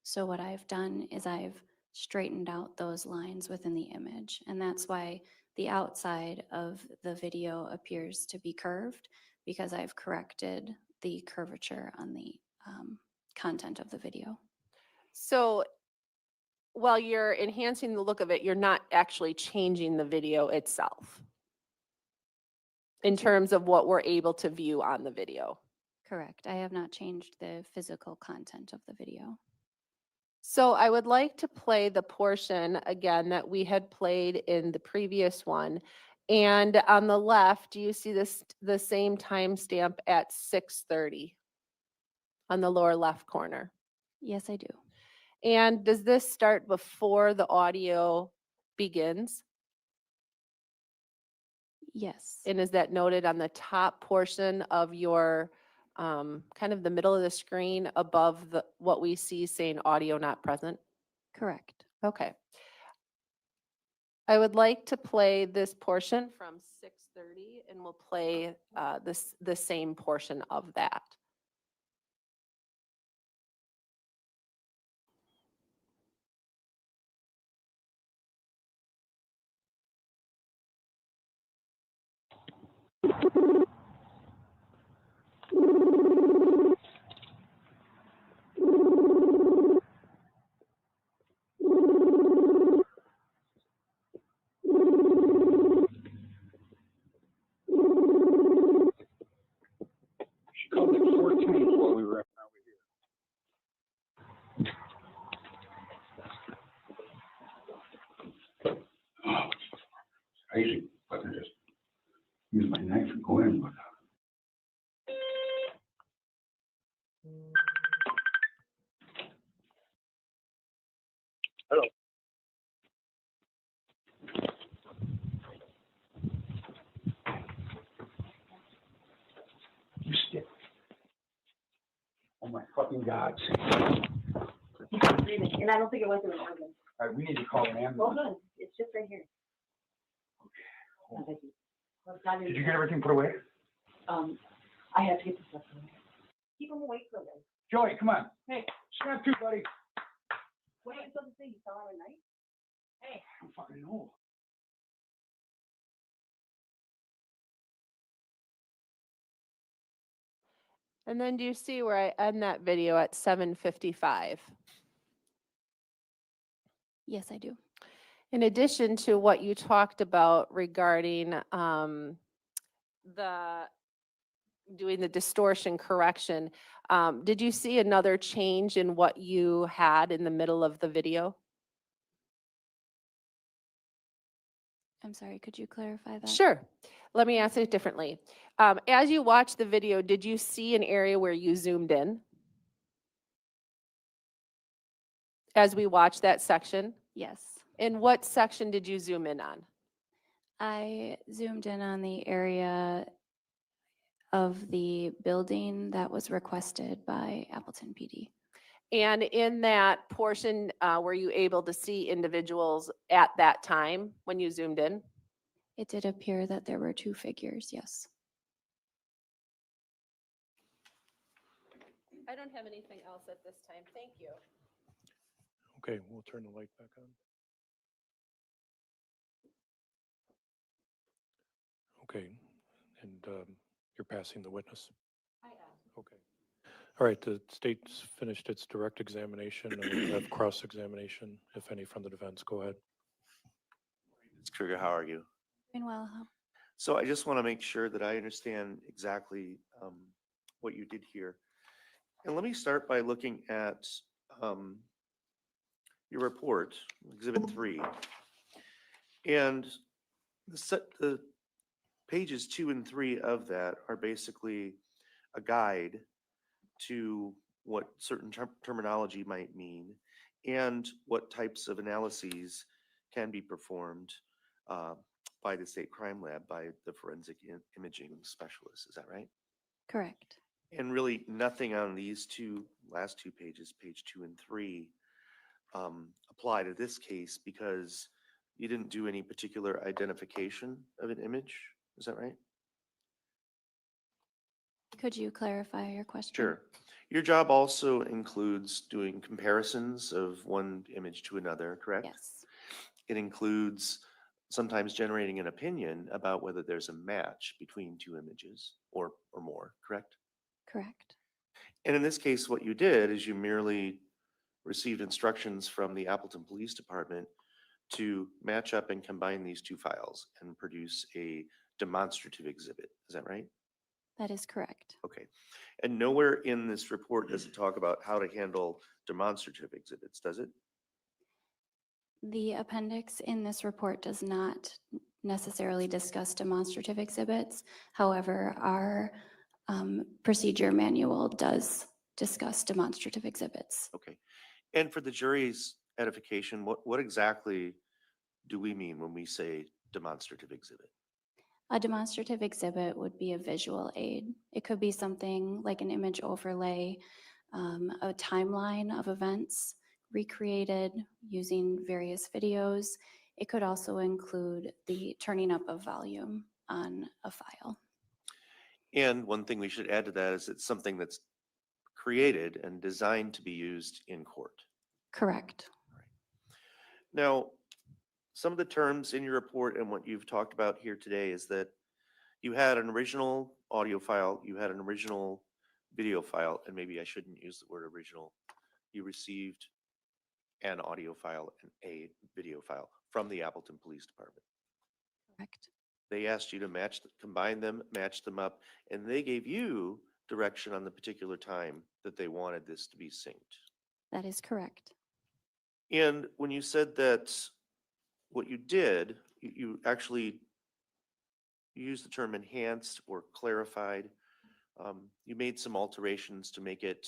So what I've done is I've straightened out those lines within the image, and that's why the outside of the video appears to be curved, because I've corrected the curvature on the content of the video. So while you're enhancing the look of it, you're not actually changing the video itself in terms of what we're able to view on the video. Correct. I have not changed the physical content of the video. So I would like to play the portion again that we had played in the previous one. And on the left, do you see this, the same timestamp at 6:30 on the lower left corner? Yes, I do. And does this start before the audio begins? Yes. And is that noted on the top portion of your, kind of the middle of the screen above what we see saying audio not present? Correct. Okay. I would like to play this portion from 6:30 and we'll play the same portion of that. She called the crazy, but I just use my knife and go in. But hello. You stick. Oh my fucking God. He's breathing, and I don't think it was an organ. All right, we need to call an ambulance. Hold on, it's just right here. Okay. Did you get everything put away? I have to get this stuff away. Keep him awake for a minute. Joey, come on. Hey, Snap to, buddy. what are you supposed to say? You fell out at night? Hey. I don't fucking know. And then do you see where I end that video at 7:55? Yes, I do. In addition to what you talked about regarding the doing the distortion correction, did you see another change in what you had in the middle of the video? I'm sorry, could you clarify that? Sure. Let me ask it differently. As you watched the video, did you see an area where you zoomed in? As we watched that section? Yes. In what section did you zoom in on? I zoomed in on the area of the building that was requested by Appleton PD. And in that portion, were you able to see individuals at that time when you zoomed in? It did appear that there were two figures, yes. I don't have anything else at this time. Thank you. Okay, we'll turn the light back on. Okay, and you're passing the witness? I am. Okay. All right, the state's finished its direct examination, and we have cross-examination, if any, from the defense. Go ahead. Ms. Kruger, how are you? Doing well. So I just want to make sure that I understand exactly what you did here. And let me start by looking at your report, Exhibit 3. And the pages 2 and 3 of that are basically a guide to what certain terminology might mean and what types of analyses can be performed by the state crime lab, by the forensic imaging specialist. Is that right? Correct. And really nothing on these last two pages, page 2 and 3, apply to this case because you didn't do any particular identification of an image. Is that right? Could you clarify your question? Sure. Your job also includes doing comparisons of one image to another, correct? Yes. It includes sometimes generating an opinion about whether there's a match between two images or more, correct? Correct. And in this case, what you did is you merely received instructions from the Appleton Police Department to match up and combine these two files and produce a demonstrative exhibit. Is that right? That is correct. Okay. And nowhere in this report does it talk about how to handle demonstrative exhibits, does it? The appendix in this report does not necessarily discuss demonstrative exhibits. However, our procedure manual does discuss demonstrative exhibits. Okay. And for the jury's edification, what exactly do we mean when we say demonstrative exhibit? A demonstrative exhibit would be a visual aid. It could be something like an image overlay, a timeline of events recreated using various videos. It could also include the turning up of volume on a file. And one thing we should add to that is it's something that's created and designed to be used in court. Correct. Now, some of the terms in your report and what you've talked about here today is that you had an original audio file, you had an original video file, and maybe I shouldn't use the word original. You received an audio file and a video file from the Appleton Police Department. Correct. They asked you to combine them, match them up, and they gave you direction on the particular time that they wanted this to be synced. That is correct. And when you said that what you did, you actually you used the term enhanced or clarified. You made some alterations to make it,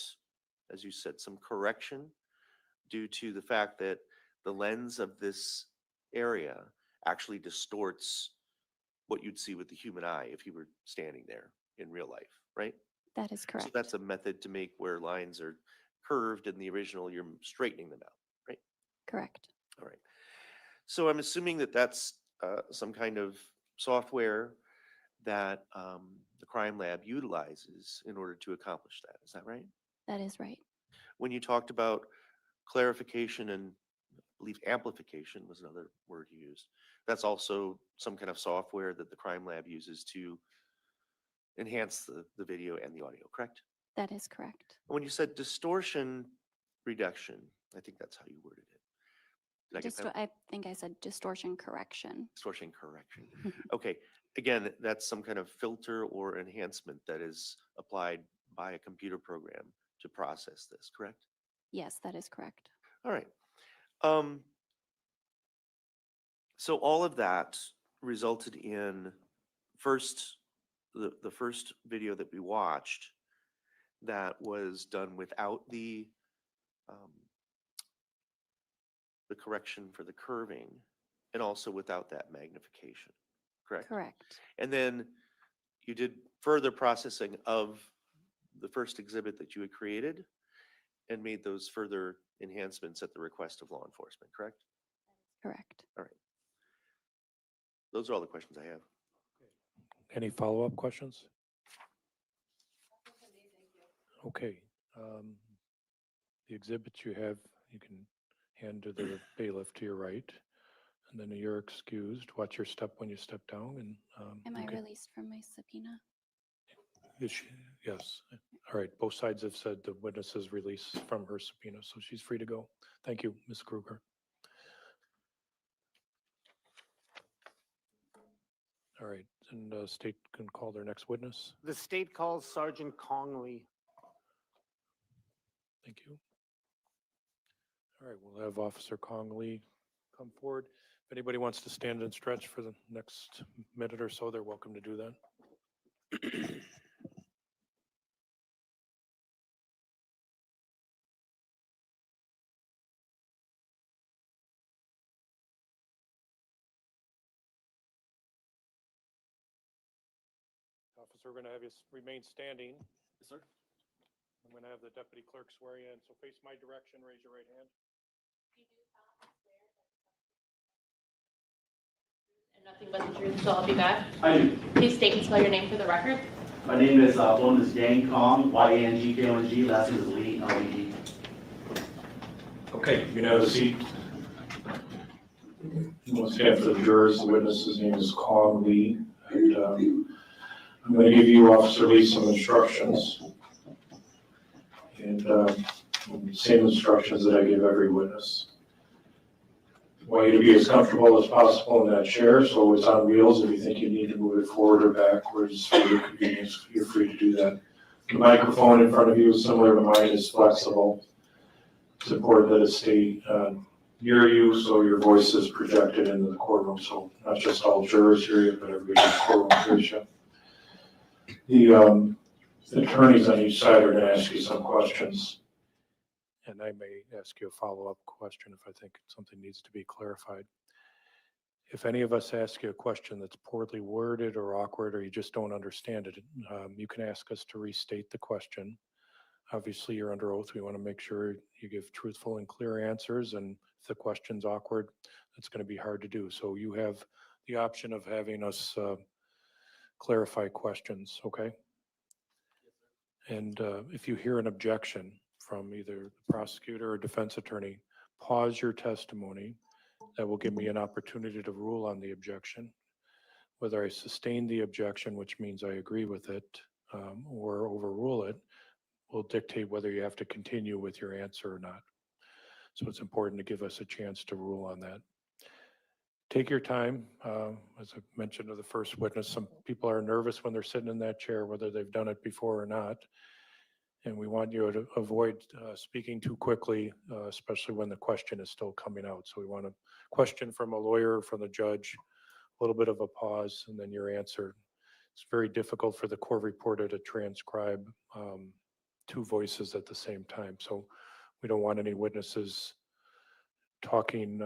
as you said, some correction due to the fact that the lens of this area actually distorts what you'd see with the human eye if you were standing there in real life, right? That is correct. So that's a method to make where lines are curved in the original, you're straightening them out, right? Correct. All right. So I'm assuming that that's some kind of software that the crime lab utilizes in order to accomplish that. Is that right? That is right. When you talked about clarification and I believe amplification was another word you used, that's also some kind of software that the crime lab uses to enhance the video and the audio, correct? That is correct. When you said distortion reduction, I think that's how you worded it. Did I get that? I think I said distortion correction. Distortion correction. Okay. Again, that's some kind of filter or enhancement that is applied by a computer program to process this, correct? Yes, that is correct. All right. So all of that resulted in the first video that we watched that was done without the correction for the curving and also without that magnification, correct? Correct. And then you did further processing of the first exhibit that you had created and made those further enhancements at the request of law enforcement, correct? Correct. All right. Those are all the questions I have. Any follow-up questions? Okay. The exhibits you have, you can hand to the bailiff to your right, and then you're excused. Watch your step when you step down. And Am I okay. released from my subpoena? Yes. All right. Both sides have said the witness is released from her subpoena, so she's free to go. Thank you, Ms. Kruger. All right, and state can call their next witness. The state calls Sergeant Congley. Thank you. All right, we'll have Officer Congley come forward. If anybody wants to stand and stretch for the next minute or so, they're welcome to do that. Officer, we're going to have you remain standing. Yes, sir. I'm going to have the deputy clerk swear you in. So face my direction, raise your right hand. And nothing but the truth, so I'll be back. I do. Please state and spell your name for the record. My name is one is Yang Kong, Y-A-N-G-K-O-N-G, last name is Lee, L-E-E. Okay, you can have a seat. We'll stand for the jurors. The witness's name is Kong Lee. And I'm going to give you, Officer Lee, some instructions. And same instructions that I give every witness. I want you to be as comfortable as possible in that chair, so it's on wheels. If you think you need to move it forward or backwards for your convenience, you're free to do that. The microphone in front of you, similar to mine, is flexible. It's important that it stay near you so your voice is projected into the courtroom, so not just all jurors hear you, but everybody in the courtroom hears you. The attorneys on each side are going to ask you some questions, and I may ask you a follow-up question if I think something needs to be clarified. If any of us ask you a question that's poorly worded or awkward, or you just don't understand it, you can ask us to restate the question. Obviously, you're under oath. We want to make sure you give truthful and clear answers, and if the question's awkward, it's going to be hard to do. So you have the option of having us clarify questions, okay? And if you hear an objection from either the prosecutor or defense attorney, pause your testimony. That will give me an opportunity to rule on the objection. Whether I sustain the objection, which means I agree with it, or overrule it, will dictate whether you have to continue with your answer or not. So it's important to give us a chance to rule on that. Take your time. As I mentioned to the first witness, some people are nervous when they're sitting in that chair, whether they've done it before or not. And we want you to avoid speaking too quickly, especially when the question is still coming out. So we want a question from a lawyer, from the judge. little bit of a pause, and then your answer. It's very difficult for the court reporter to transcribe two voices at the same time. So we don't want any witnesses talking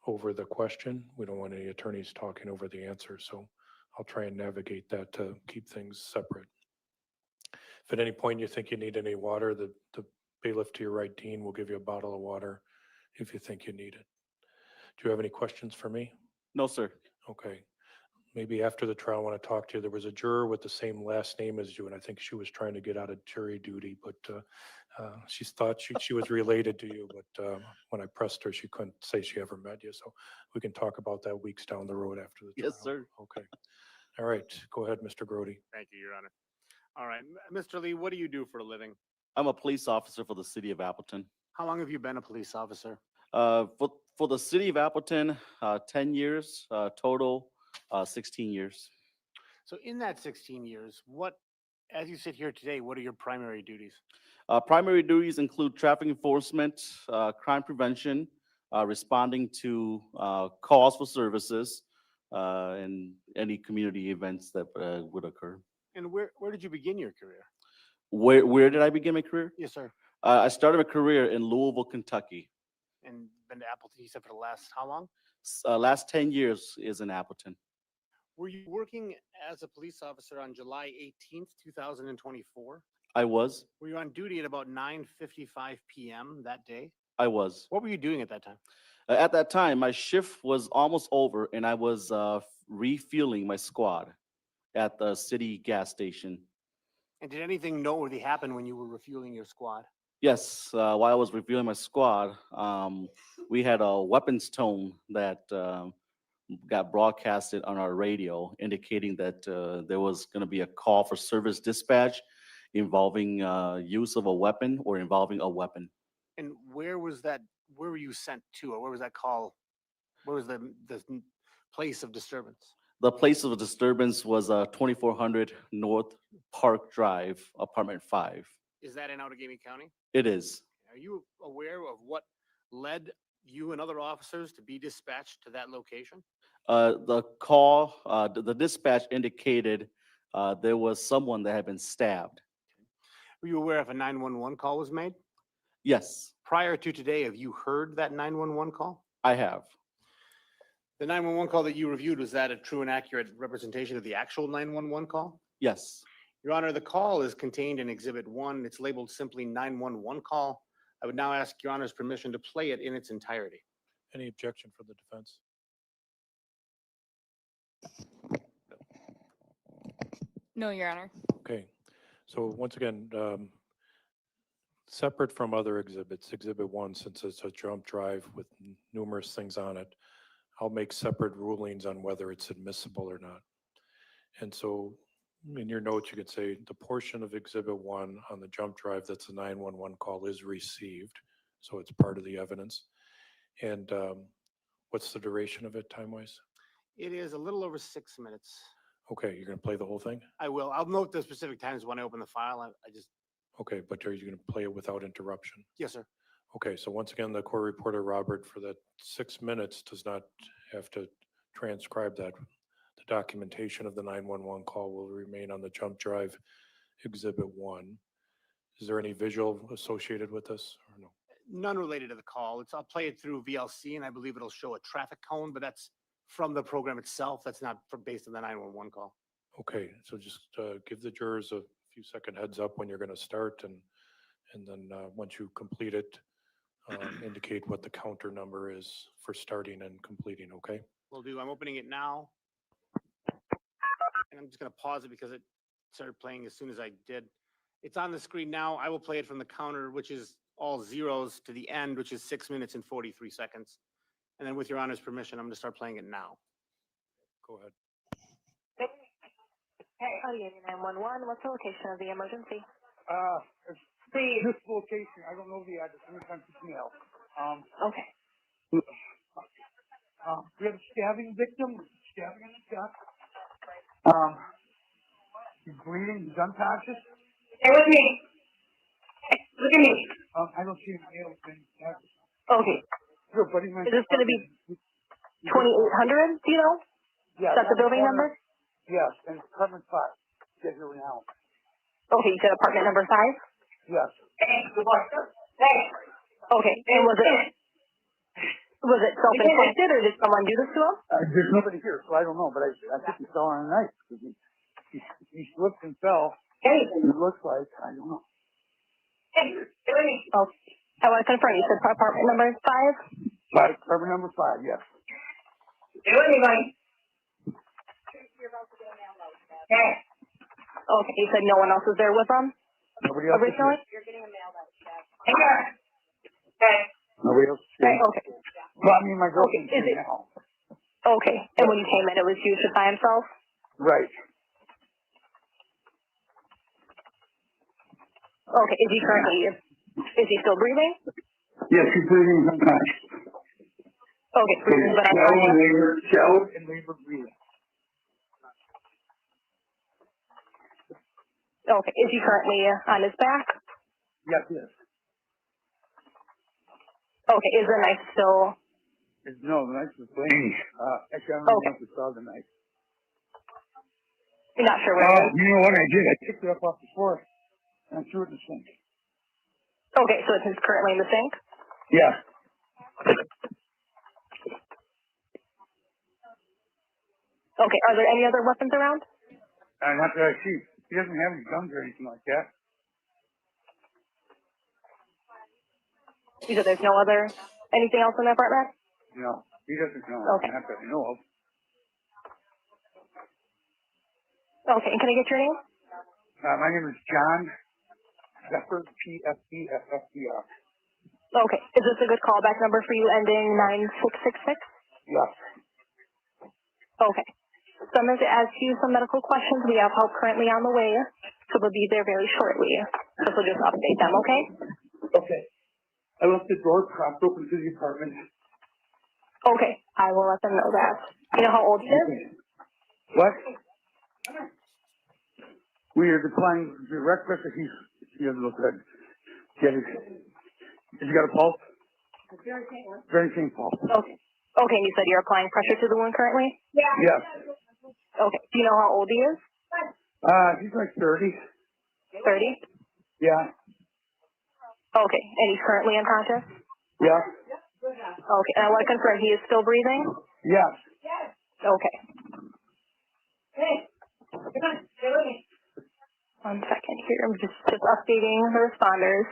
over the question. We don't want any attorneys talking over the answer. So I'll try and navigate that to keep things separate. If at any point you think you need any water, the bailiff to your right, Dean, will give you a bottle of water if you think you need it. Do you have any questions for me? No, sir. Okay. Maybe after the trial, I want to talk to you. There was a juror with the same last name as you, and I think she was trying to get out of jury duty, but she thought she was related to you, but when I pressed her, she couldn't say she ever met you. So we can talk about that weeks down the road after the trial. Yes, sir. Okay. All right. Go ahead, Mr. Grody. Thank you, Your Honor. All right, Mr. Lee, what do you do for a living? I'm a police officer for the city of Appleton. How long have you been a police officer? For the city of Appleton, 10 years, total 16 years. So in that 16 years, as you sit here today, what are your primary duties? Primary duties include traffic enforcement, crime prevention, responding to calls for services, and any community events that would occur. And where did you begin your career? Where did I begin my career? Yes, sir. I started my career in Louisville, Kentucky. And been to Appleton, you said, for the last how long? Last 10 years is in Appleton. Were you working as a police officer on July 18th, 2024? I was. Were you on duty at about 9:55 p.m. that day? I was. What were you doing at that time? At that time, my shift was almost over, and I was refueling my squad at the city gas station. And did anything noteworthy happen when you were refueling your squad? Yes, while I was reviewing my squad, we had a weapons tone that got broadcasted on our radio, indicating that there was going to be a call for service dispatch involving use of a weapon or involving a weapon. And where was that? Where were you sent to, or where was that call? Where was the place of disturbance? The place of disturbance was 2400 North Park Drive, apartment 5. Is that in Outagamie County? It is. Are you aware of what led you and other officers to be dispatched to that location? The call, the dispatch indicated there was someone that had been stabbed. Were you aware if a 911 call was made? Yes, Prior to today, have you heard that 911 call? I have. The 911 call that you reviewed, was that a true and accurate representation of the actual 911 call? Yes. Your Honor, the call is contained in Exhibit 1. It's labeled simply 911 call. I would now ask Your Honor's permission to play it in its entirety. Any objection from the defense? No, Your Honor. Okay. So once again, separate from other exhibits, Exhibit 1, since it's a jump drive with numerous things on it, I'll make separate rulings on whether it's admissible or not. And so in your notes, you could say the portion of Exhibit 1 on the jump drive that's a 911 call is received. So it's part of the evidence. And what's the duration of it time-wise? It is a little over 6 minutes. Okay, you're going to play the whole thing? I will. I'll note the specific times when I open the file. I just. Okay, but are you going to play it without interruption? Yes, sir. Okay, so once again, the court reporter, Robert, for that 6 minutes does not have to transcribe that. The documentation of the 911 call will remain on the jump drive, Exhibit 1. Is there any visual associated with this or no? None related to the call. I'll play it through VLC, and I believe it'll show a traffic cone, but that's from the program itself. That's not based on the 911 call. Okay, so just give the jurors a few second heads up when you're going to start, and then once you complete it, indicate what the counter number is for starting and completing, okay? Will do. I'm opening it now. And I'm just going to pause it because it started playing as soon as I did. It's on the screen now. I will play it from the counter, which is all zeros, to the end, which is 6 minutes and 43 seconds. And then with Your Honor's permission, I'm going to start playing it now. Go ahead. Hey, Outagamie 911, what's the location of the emergency? It's this location, I don't know the address, anytime you know. Okay. We have a stabbing victim, stabbing in the chest. He's bleeding, he's unconscious. Stay with me. Look at me. I don't see any nails in his chest. Okay. Good, buddy. Is this going to be? 2800, do you know? Yeah. Is that the building number? Yes, and apartment 5. Get here now. Okay, you said apartment number 5? Yes. Okay, and was it self-inflicted or did someone do this to him? There's nobody here, so I don't know, but I think he fell on a knife. He slipped and fell. It looks like, I don't know. Oh, I want to confirm, you said apartment number 5? Apartment number 5, yes. Okay, you said no one else was there with them Nobody else is originally? here. Nobody else is here. Okay. Well, I mean, my girlfriend's Is here it- now. Okay, and when you came in, it was Yusuf by himself? Right. Okay, is he still breathing? Yes, he's breathing sometimes. Okay, breathing, but unconscious. Shallow and labor breathing. Okay, is he currently on his back? Yes, yes. Okay, is the knife still? No, the knife was bleeding. Actually, I don't know if you saw the knife. You're not sure where it is? You know what I did? I picked it up off the floor and threw it in the sink. Okay, so it's currently in the sink? Yeah. Okay, are there any other weapons around? Not that I see. He doesn't have any guns or anything like that. You said there's anything else in the apartment? No, he doesn't know. Okay. Not that I know of. Okay, and can I get your name? My name is John Pfeffer, P-F-E-F-F-E-R. Okay, is this a good callback number for you ending 9666? Yes. Okay. So I'm going to ask you some medical questions. We have help currently on the way, so they'll be there very shortly. So we'll just update them, okay? Okay. I left the door propped open to the apartment. Okay, I will let them know that. You know how old he is? What? We are declining direct pressure. He doesn't look good. Has he got a pulse? Very faint pulse. Okay. Okay, and you said you're applying pressure to the wound currently? Yes. Okay. Do you know how old he is? He's like 30. 30? Yeah. Okay, and he's currently unconscious? Yeah. Okay, and I want to confirm he is still breathing? Yes. Okay. One second here. I'm just updating the responders.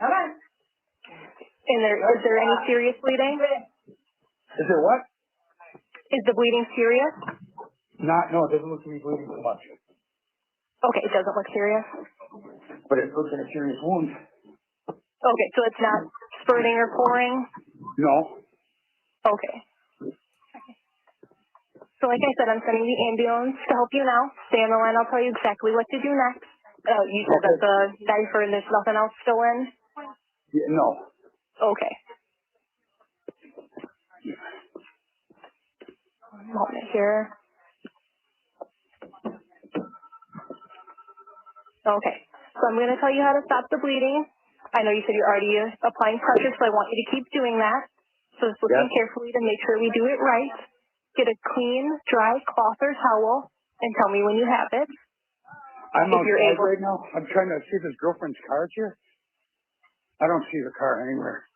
And is there any serious bleeding? Is there what? Is the bleeding serious? No, it doesn't look to be bleeding too much. Okay, it doesn't look serious. But it looks like a serious wound. Okay, so it's not spurting or pouring? No. Okay. So like I said, I'm sending the ambulance to help you now. Stay on the line. I'll tell you exactly what to do next. You said that the knife and there's nothing else still in? Yeah, no. Okay. One moment here. Okay. So I'm going to tell you how to stop the bleeding. I know you said you're already applying pressure, so I want you to keep doing that. So just listen carefully to make sure we do it right. Get a clean, dry cloth or towel and tell me when you have it. I'm outside right now. I'm trying to see if his girlfriend's car's here. I don't see the car anywhere.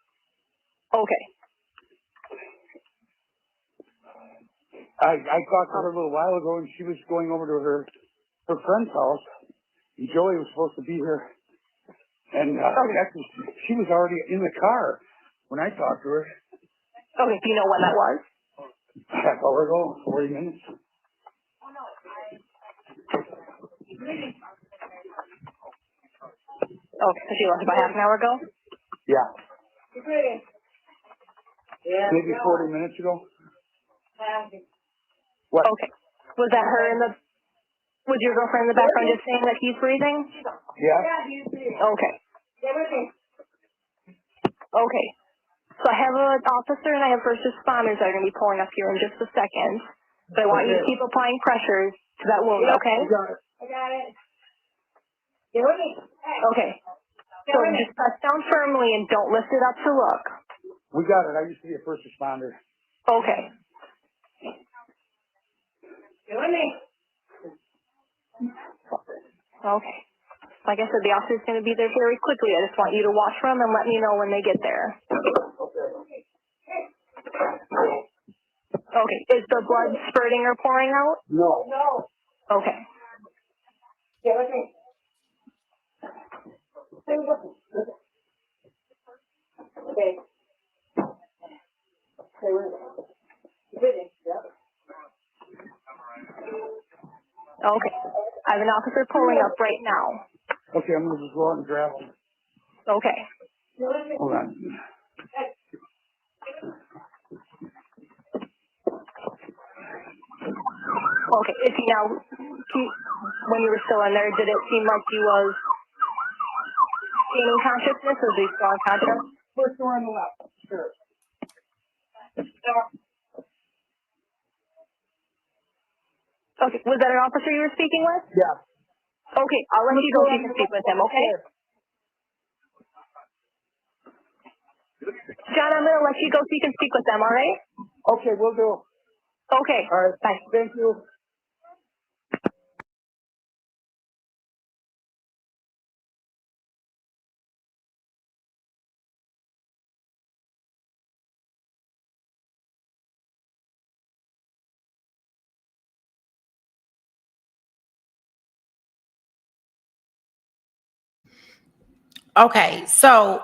Okay. I talked to her a little while ago, and she was going over to her friend's house. And Joey was supposed to be here. And actually, she was already in the car when I talked to her. Okay, do you know when that was? Half hour ago, 40 minutes. Okay, so she left about half an hour ago? Yeah. Maybe 40 minutes ago. What? Okay. Was that her in the, was your girlfriend in the background just saying that he's breathing? Yeah. Okay. Okay. So I have an officer and I have first responders that are going to be pulling up here in just a second. So I want you to keep applying pressure to that wound, okay? I got it. Okay. So just press down firmly and don't lift it up to look. We got it. I used to be a first responder. Okay. Doing me. Okay. Like I said, the officer's going to be there very quickly. I just want you to watch for them and let me know when they get there. Okay. Is the blood spurting or pouring out? No. No. Okay. Get with me. Okay. Stay with me. Yep. Okay. I have an officer pulling up right now. Okay, I'm gonna just go out and grab them. Okay. Hold on. Okay. Is he now, when you were still in there, did it seem like he was gaining consciousness or is he still unconscious? First door on the left. Sure. Okay. Was that an officer you were speaking with? Yeah. Okay. I'll let you go so you can speak with him, okay? John, I'm going to let you go so you can speak with them, all right? Okay, we'll do. Okay. All right. Bye. Thank you. Okay, so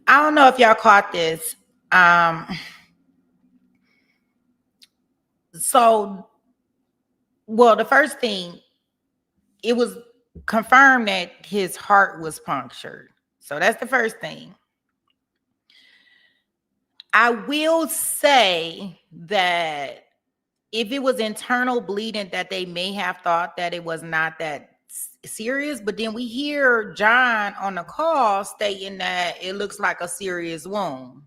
I don't know if y'all caught this. Well, the first thing, it was confirmed that his heart was punctured. So that's the first thing. I will say that if it was internal bleeding, that they may have thought that it was not that serious, but then we hear John on the call stating that it looks like a serious wound.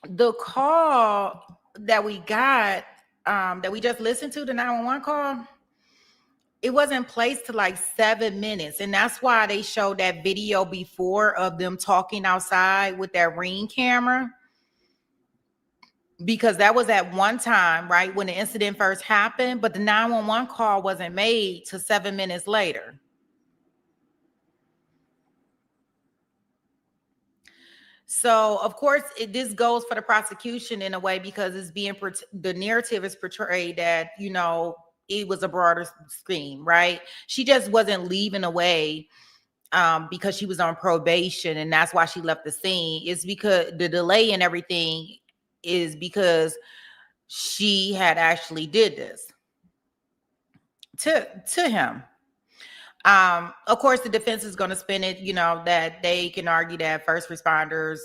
The call that we got, that we just listened to, the 911 call, it wasn't placed to like 7 minutes. And that's why they showed that video before of them talking outside with that Ring camera. Because that was at one time, right, when the incident first happened, but the 911 call wasn't made till 7 minutes later. So, of course, this goes for the prosecution in a way because it's being, the narrative is portrayed that, you know, it was a broader scheme, right? She just wasn't leaving away because she was on probation, and that's why she left the scene. It's because the delay and everything is because she had actually did this to him. Of course, the defense is going to spin it, you know, that they can argue that first responders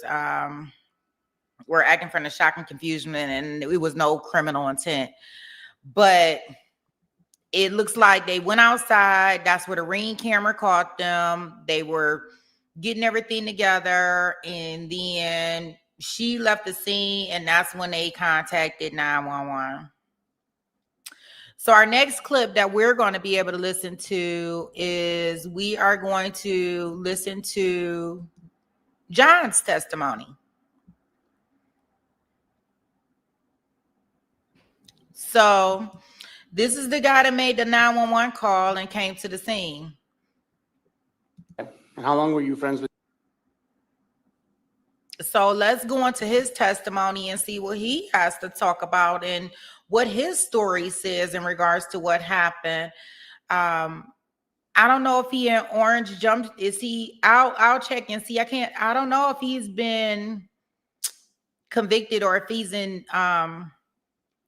were acting from the shock and confusion and it was no criminal intent. But it looks like they went outside. That's where the Ring camera caught them. They were getting everything together, and then she left the scene, and that's when they contacted 911. So our next clip that we're going to be able to listen to is we are going to listen to John's testimony. So this is the guy that made the 911 call and came to the scene. And how long were you friends with? So let's go into his testimony and see what he has to talk about and what his story says in regards to what happened. I don't know if he in orange jumped. Is he? I'll check and see. I don't know if he's been convicted or if he's in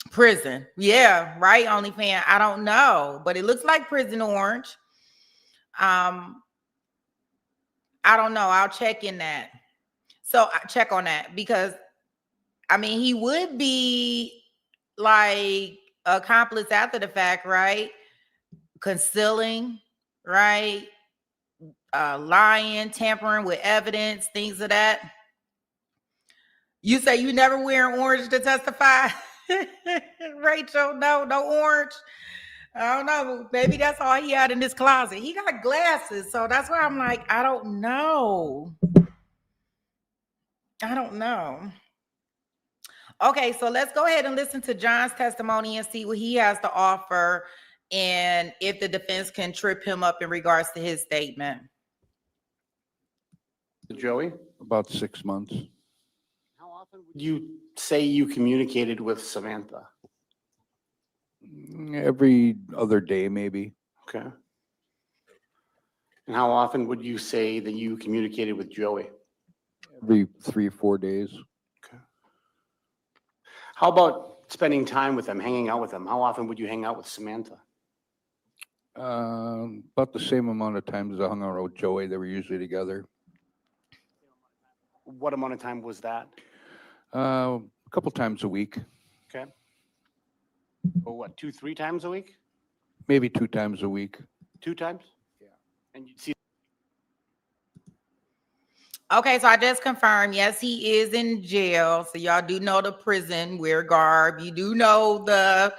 prison. Yeah, right. OnlyFans. I don't know, but it looks like prison orange. I don't know. I'll check in that. So I check on that because I mean he would be like accomplice after the fact, right? Concealing, right? Lying, tampering with evidence, things of that. You say you never wear orange to testify? Rachel, no orange. I don't know. Maybe that's all he had in his closet. He got glasses, so that's why I'm like, I don't know. I don't know. Okay, so let's go ahead and listen to John's testimony and see what he has to offer and if the defense can trip him up in regards to his statement. Joey, About 6 months. how often would you say you communicated with Samantha? Every other day, maybe. Okay. And how often would you say that you communicated with Joey? Every 3 or 4 days. Okay. How about spending time with them, hanging out with them? How often would you hang out with Samantha? About the same amount of times as I hung out with Joey. They were usually together. What amount of time was that? A couple times a week. Okay. Or what, 2-3 times a week? Maybe 2 times a week. 2 times? Yeah. And you see. Okay, so I just confirmed, yes, he is in jail. So y'all do know the prison wear garb. You do know the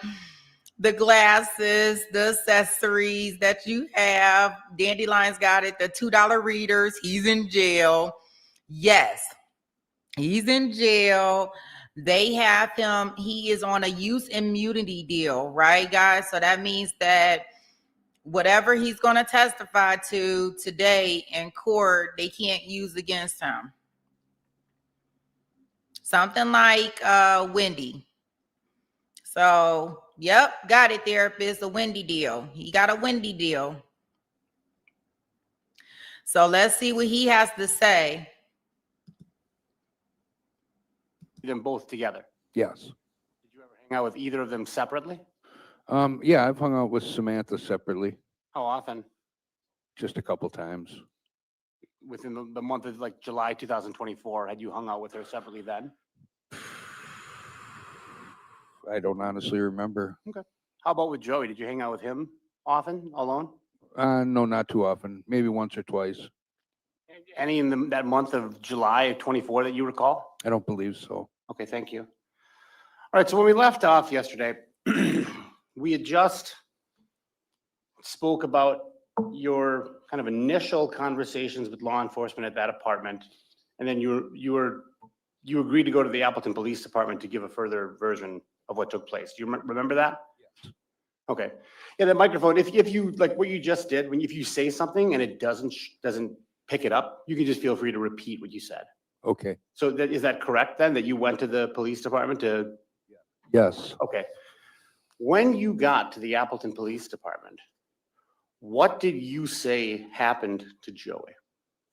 glasses, the accessories that you have. Dandelion's got it, the $2 readers. He's in jail. Yes, he's in jail. They have him. He is on a use immunity deal, right, guys? So that means that whatever he's going to testify to today in court, they can't use against him. Something like Wendy. So, yep, got it, therapist, a Wendy deal. He got a Wendy deal. So let's see what he has to say. Them both together. Yes. Did you ever hang out with either of them separately? Yeah, I've hung out with Samantha separately. How often? Just a couple times. Within the month of like July 2024, had you hung out with her separately then? I don't honestly remember. Okay. How about with Joey? Did you hang out with him often, alone? No, not too often. Maybe once or twice. Any in that month of July of 24 that you recall? I don't believe so. Okay, thank you. All right, so when we left off yesterday, we had just spoke about your kind of initial conversations with law enforcement at that apartment, and then you agreed to go to the Appleton Police Department to give a further version of what took place. Do you remember that? Yes. Okay. Yeah, the microphone. If you like what you just did, if you say something and it doesn't pick it up, you can just feel free to repeat what you said. Okay. So is that correct then, that you went to the police department to? Yes. Okay. When you got to the Appleton Police Department, what did you say happened to Joey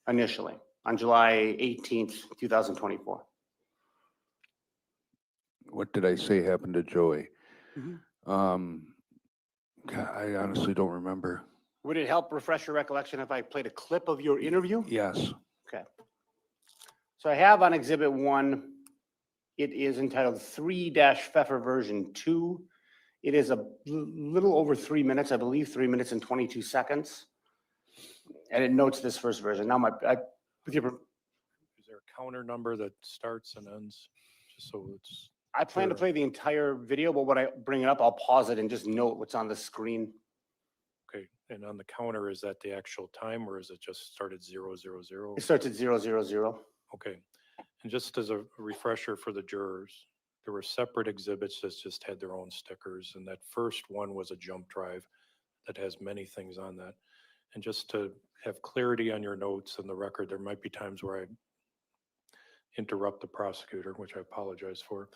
initially on July 18th, 2024? What did I say happened to Joey? Mhm. God, I honestly don't remember. Would it help refresh your recollection if I played a clip of your interview? Yes. Okay. So I have on Exhibit 1, it is entitled 3-Pfeffer version 2. It is a little over 3 minutes, I believe 3 minutes and 22 seconds. And it notes this first version. Now, Is there a counter number that starts and ends? Just so it's. I plan to play the entire video, but when I bring it up, I'll pause it and just note what's on the screen. Okay, and on the counter, is that the actual time or is it just started 000? It starts at 000. Okay, and just as a refresher for the jurors, there were separate exhibits that just had their own stickers, and that first one was a jump drive that has many things on that. And just to have clarity on your notes and the record, there might be times where I interrupt the prosecutor, which I apologize for.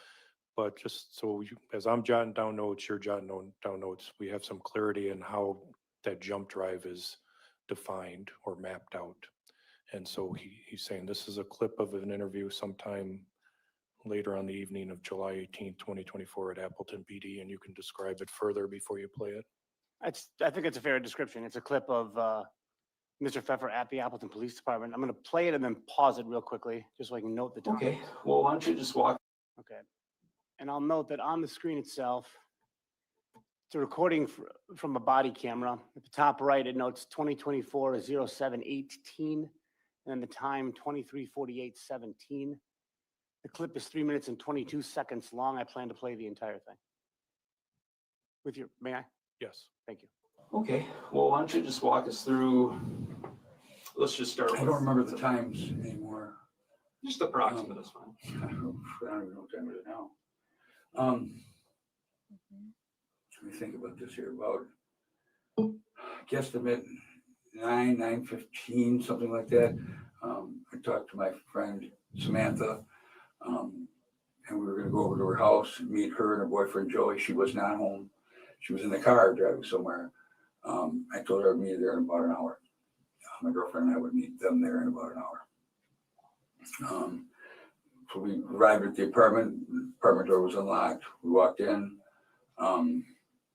But just so as I'm jotting down notes, you're jotting down notes, we have some clarity in how that jump drive is defined or mapped out. And so he's saying this is a clip of an interview sometime later on the evening of July 18th, 2024 at Appleton PD, and you can describe it further before you play it. I think it's a fair description. It's a clip of Mr. Pfeffer at the Appleton Police Department. I'm going to play it and then pause it real quickly, just so I can note the time. Okay, well, why don't you just walk? Okay. And I'll note that on the screen itself, it's a recording from a body camera. At the top right, it notes 2024 07/18, and then the time 23:48:17. The clip is 3 minutes and 22 seconds long. I plan to play the entire thing. May I? Yes. Thank you. Okay, well, why don't you just walk us through, let's just start I with. don't remember the times anymore. Just approximate is fine. I don't even know what time it is now. Let me think about this here, about guesstimate 9:15, something like that. I talked to my friend Samantha, and we were gonna go over to her house and meet her and her boyfriend Joey. She was not home. She was in the car driving somewhere. I told her I'd meet her there in about an hour. My girlfriend and I would meet them there in about an hour. So we arrived at the apartment. The apartment door was unlocked. We walked in.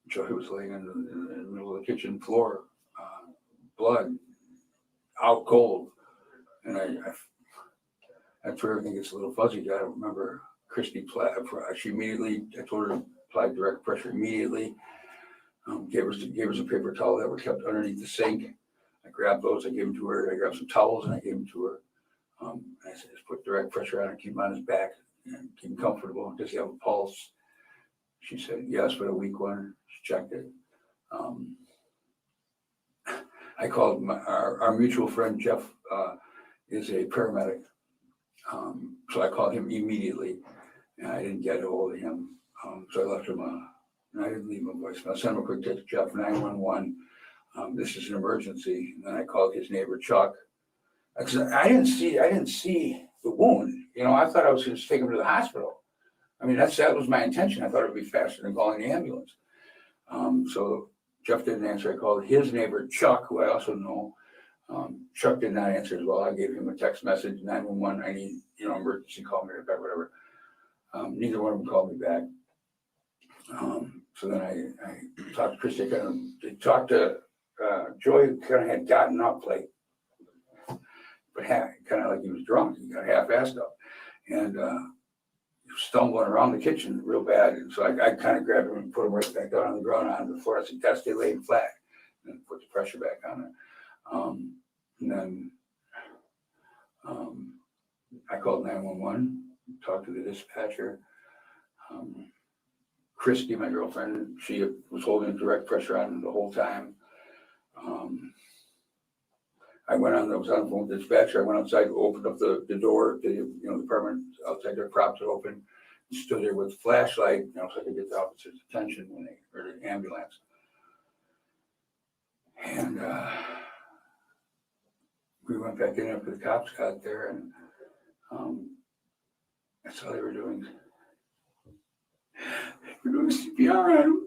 Joey was laying in the middle of the kitchen floor, blood, out cold. And that's where everything gets a little fuzzy. I don't remember. Christy, she immediately, I told her to apply direct pressure immediately. Gave us a paper towel that were kept underneath the sink. I grabbed those, I gave them to her. I grabbed some towels and I gave them to her. I said, just put direct pressure on and keep him on his back and keep him comfortable. Does he have a pulse? She said, yes, but a weak one. She checked it. I called our mutual friend, Jeff, is a paramedic. So I called him immediately and I didn't get a hold of him. So I left him I didn't leave him a voicemail. I sent him a quick text, Jeff, 911. This is an emergency. And then I called his neighbor, Chuck. I didn't see the wound. You know, I thought I was going to take him to the hospital. I mean, that was my intention. I thought it would be faster than calling the ambulance. So Jeff didn't answer. I called his neighbor, Chuck, who I also know. Chuck did not answer as well. I gave him a text message, 911, I need, emergency, call me right back, whatever. Neither one of them called me back. So then I talked to Christy, talked to Joy, kind of had gotten up but kind of like he was drunk. He got half-assed up and stumbling around the kitchen real bad. And so I kind of grabbed him and put him right back down on the ground on the fluorescent test. They laid flat and put the pressure back on it. And then I called 911, talked to the dispatcher. Christy, my girlfriend, she was holding direct pressure on the whole time. I was on the phone with the dispatcher. I went outside, opened up the door, the apartment outside there, propped it open, stood there with a flashlight, so I could get the officer's attention when they heard the ambulance. And we went back in after the cops got there, and that's all they were doing. They were doing CPR on him.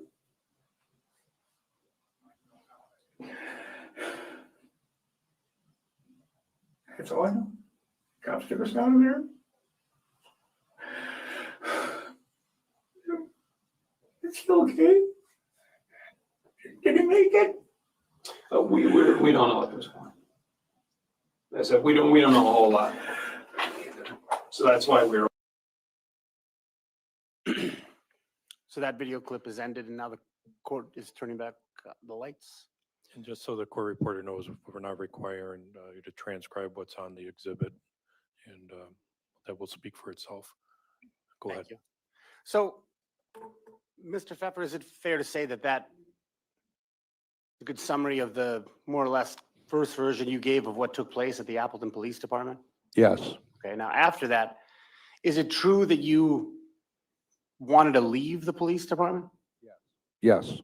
That's all I know. Cops took us down there. Is he okay? Did he make it? We don't know at this point. I said, we don't know a whole lot. So that's why we're. So that video clip is ended and now the court is turning back the lights. And just so the court reporter knows, we're not requiring you to transcribe what's on the exhibit, and that will speak for itself. Go ahead. You. So, Mr. Pfeffer, is it fair to say that a good summary of the more or less first version you gave of what took place at the Appleton Police Department? Yes. Okay, now after that, is it true that you wanted to leave the police department? Yes.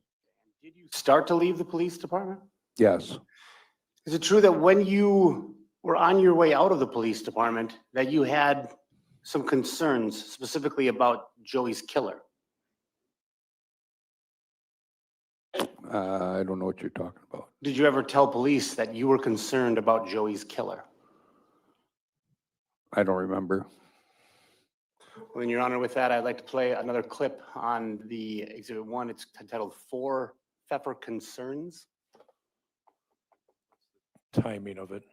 Did you start to leave the police department? Yes. Is it true that when you were on your way out of the police department that you had some concerns specifically about Joey's killer? I don't know what you're talking about. Did you ever tell police that you were concerned about Joey's killer? I don't remember. Well, Your Honor, with that, I'd like to play another clip on the Exhibit 1. It's entitled 4 Pfeffer Concerns. Timing of it,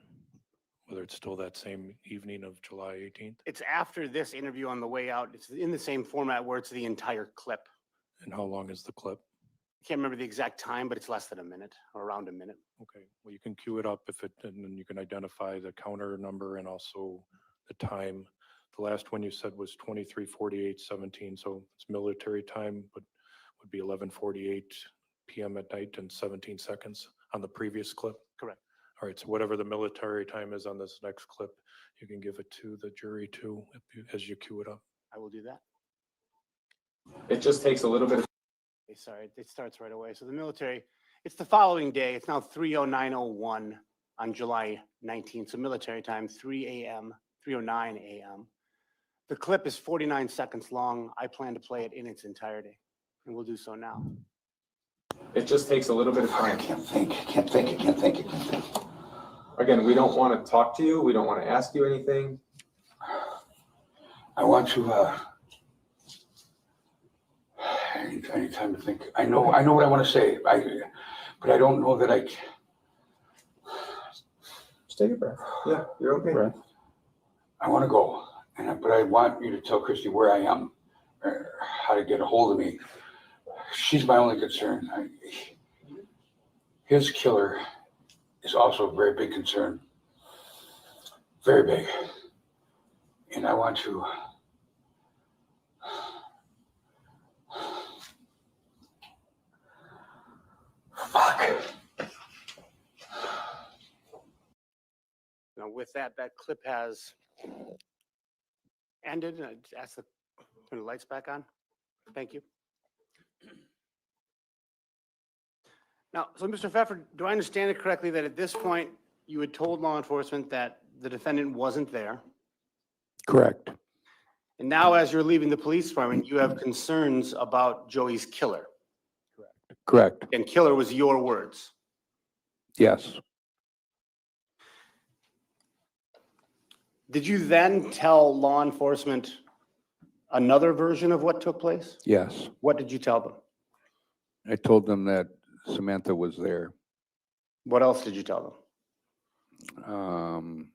whether it's still that same evening of July 18th. It's after this interview on the way out. It's in the same format where it's the entire clip. And how long is the clip? I can't remember the exact time, but it's less than a minute or around a minute. Okay, well, you can queue it up and then you can identify the counter number and also the time. The last one you said was 23:48:17, so it's military time, but would be 11:48 PM at night and 17 seconds on the previous clip? Correct. All right, so whatever the military time is on this next clip, you can give it to the jury too, as you cue it up. I will do that. It just takes a little bit of. Okay, sorry, it starts right away. So the military, it's the following day. It's now 3:09:01 on July 19th. So military time, 3 a.m., 3:09 a.m. The clip is 49 seconds long. I plan to play it in its entirety, and we'll do so now. It just takes a little bit of I time. can't think. Again, we don't want to talk to you. We don't want to ask you anything. I want to, I need time to think. I know what I want to say, but I don't know that I can. Just take a breath. Yeah, you're okay. I want to go, but I want you to tell Christy where I am, how to get a hold of me. She's my only concern. His killer is also a very big concern, very big, and I want to. Fuck. Now, with that, that clip has ended. And I just ask the turn the lights back on. Thank you. Now, so Mr. Pfeffer, do I understand it correctly that at this point you had told law enforcement that the defendant wasn't there? Correct. And now, as you're leaving the police department, you have concerns about Joey's killer. Correct. And killer was your words. Yes. Did you then tell law enforcement another version of what took place? Yes. What did you tell them? I told them that Samantha was there. What else did you tell Um,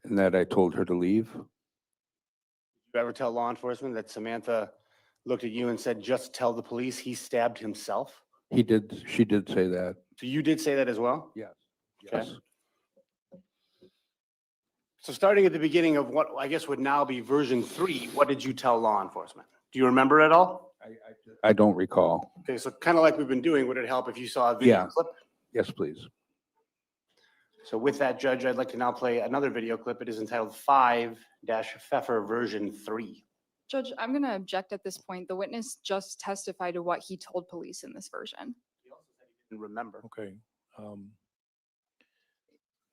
and that I told her to leave. Did you ever tell law enforcement that Samantha looked at you and said, just tell the police he stabbed himself? She did say that. So you did say that as well? Yes. Okay. So starting at the beginning of what I guess would now be version 3, what did you tell law enforcement? Do you remember at all? I don't recall. Okay, so kind of like we've been doing, would it help if you saw a video Yeah. clip? Yes, please. So with that, Judge, I'd like to now play another video clip. It is entitled 5-Pfeffer version 3. Judge, I'm going to object at this point. The witness just testified to what he told police in this version. Remember. Okay.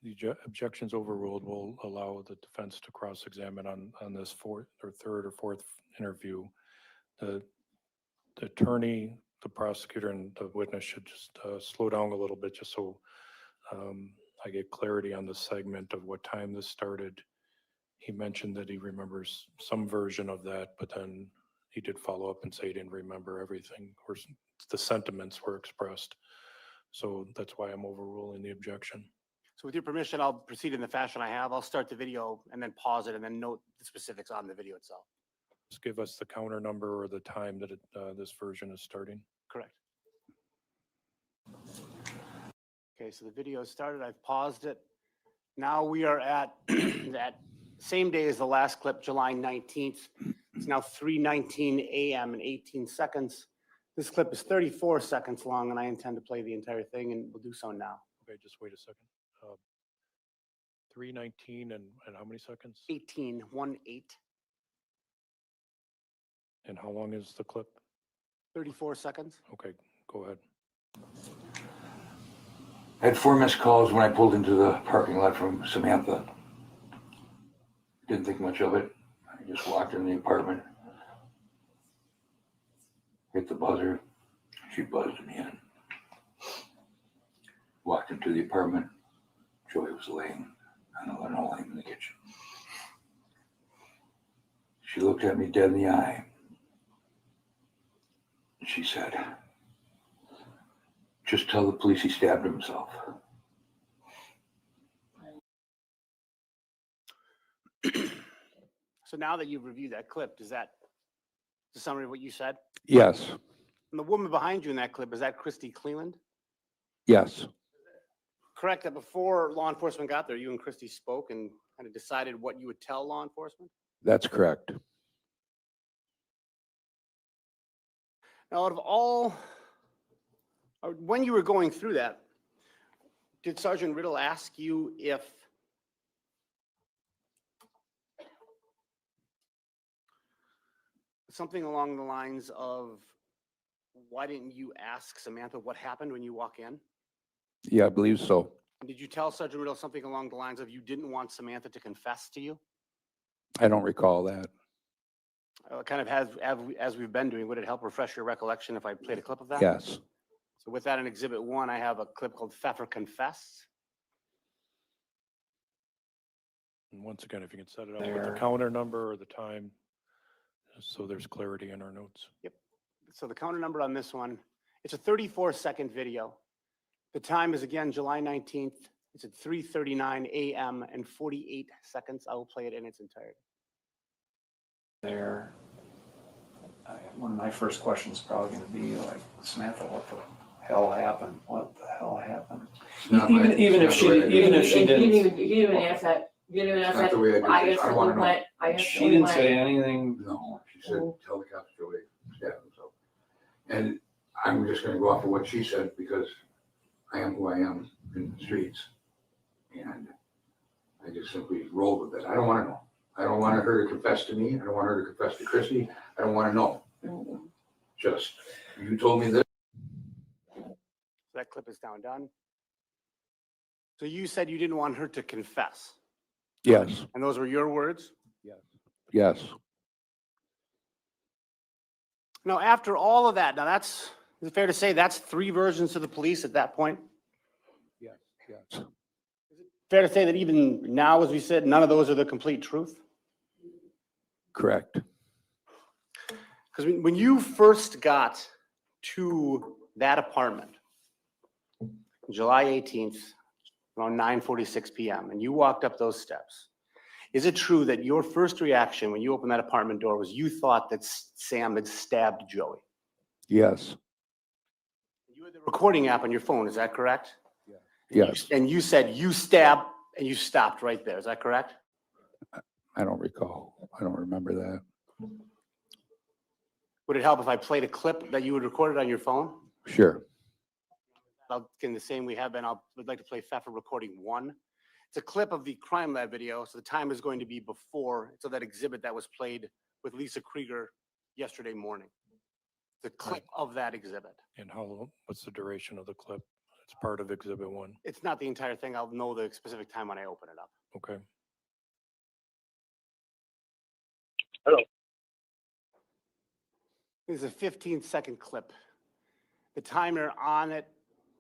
The objections overruled will allow the defense to cross-examine on this third or fourth interview. The attorney, the prosecutor, and the witness should just slow down a little bit just so I get clarity on the segment of what time this started. He mentioned that he remembers some version of that, but then he did follow up and say he didn't remember everything, or the sentiments were expressed. So that's why I'm overruling the objection. So with your permission, I'll proceed in the fashion I have. I'll start the video and then pause it and then note the specifics on the video itself. Just give us the counter number or the time that this version is starting. Correct. Okay, so the video started. I've paused it. Now we are at that same day as the last clip, July 19th. It's now 3:19 a.m. and 18 seconds. This clip is 34 seconds long, and I intend to play the entire thing, and we'll do so now. Okay, just wait a second. 3:19 and how many seconds? 18. And how long is the clip? 34 seconds. Okay, go ahead. I had 4 missed calls when I pulled into the parking lot from Samantha. Didn't think much of it. I just walked in the apartment, hit the buzzer. She buzzed me in. Walked into the apartment. Joey was laying on a linoleum in the kitchen. She looked at me dead in the eye. She said, just tell the police he stabbed himself. So now that you've reviewed that clip, is that the summary of what you said? Yes. And the woman behind you in that clip, is that Christy Cleland? Yes. Correct that before law enforcement got there, you and Christy spoke and kind of decided what you would tell law enforcement? That's correct. Now, out of all When you were going through that, did Sergeant Riddle ask you if something along the lines of, why didn't you ask Samantha what happened when you walk in? Yeah, I believe so. Did you tell Sergeant Riddle something along the lines of you didn't want Samantha to confess to you? I don't recall that. Kind of as we've been doing, would it help refresh your recollection if I played a clip of that? Yes. So with that in Exhibit 1, I have a clip called Pfeffer Confess. And once again, if you can set it up with the counter number or the time, so there's clarity in our notes. Yep. So the counter number on this one, it's a 34-second video. The time is again July 19th. It's at 3:39 a.m. and 48 seconds. I will play it in its entirety. There, one of my first questions is probably going to be like, Samantha, what the hell happened? What the hell happened? Even if she didn't. You didn't even ask that. You didn't even ask that. I instantly went. She didn't say anything. No, she said, tell the cops Joey stabbed himself. And I'm just gonna go off of what she said because I am who I am in the streets. And I just simply rolled with it. I don't wanna know. I don't want her to confess to me. I don't want her to confess to Christy. I don't wanna know. Just, you told me this. That clip is now done. So you said you didn't want her to confess. Yes. And those were your words? Yes. Now, after all of that, is it fair to say that's 3 versions to the police at that point? Yes. Fair to say that even now, as we said, none of those are the complete truth? Correct. Because when you first got to that apartment, July 18th, around 9:46 p.m., and you walked up those steps, is it true that your first reaction when you opened that apartment door was you thought that Sam had stabbed Joey? Yes. You had the recording app on your phone, is that correct? Yes. And you said you stabbed and you stopped right there, is that correct? I don't recall. I don't remember that. Would it help if I played a clip that you had recorded on your phone? Sure. In the same we have been, would like to play Pfeffer recording 1. It's a clip of the crime lab video, so the time is going to be before, so that exhibit that was played with Lisa Krieger yesterday morning. The clip of that exhibit. And what's the duration of the clip? It's part of Exhibit 1. It's not the entire thing. I'll know the specific time when I open it up. Okay. Hello. This is a 15-second clip. The timer on it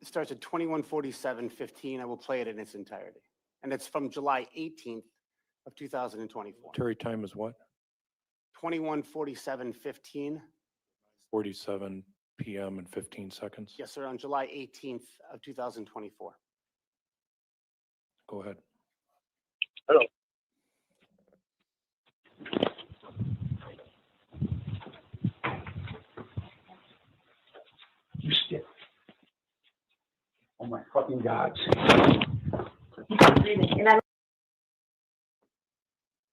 starts at 21:47:15. I will play it in its entirety. And it's from July 18th of 2024. Terry time is what? 21:47:15. 47 p.m. and 15 seconds. Yes, sir, on July 18th of 2024. Go ahead. Hello. You stick. Oh my fucking God.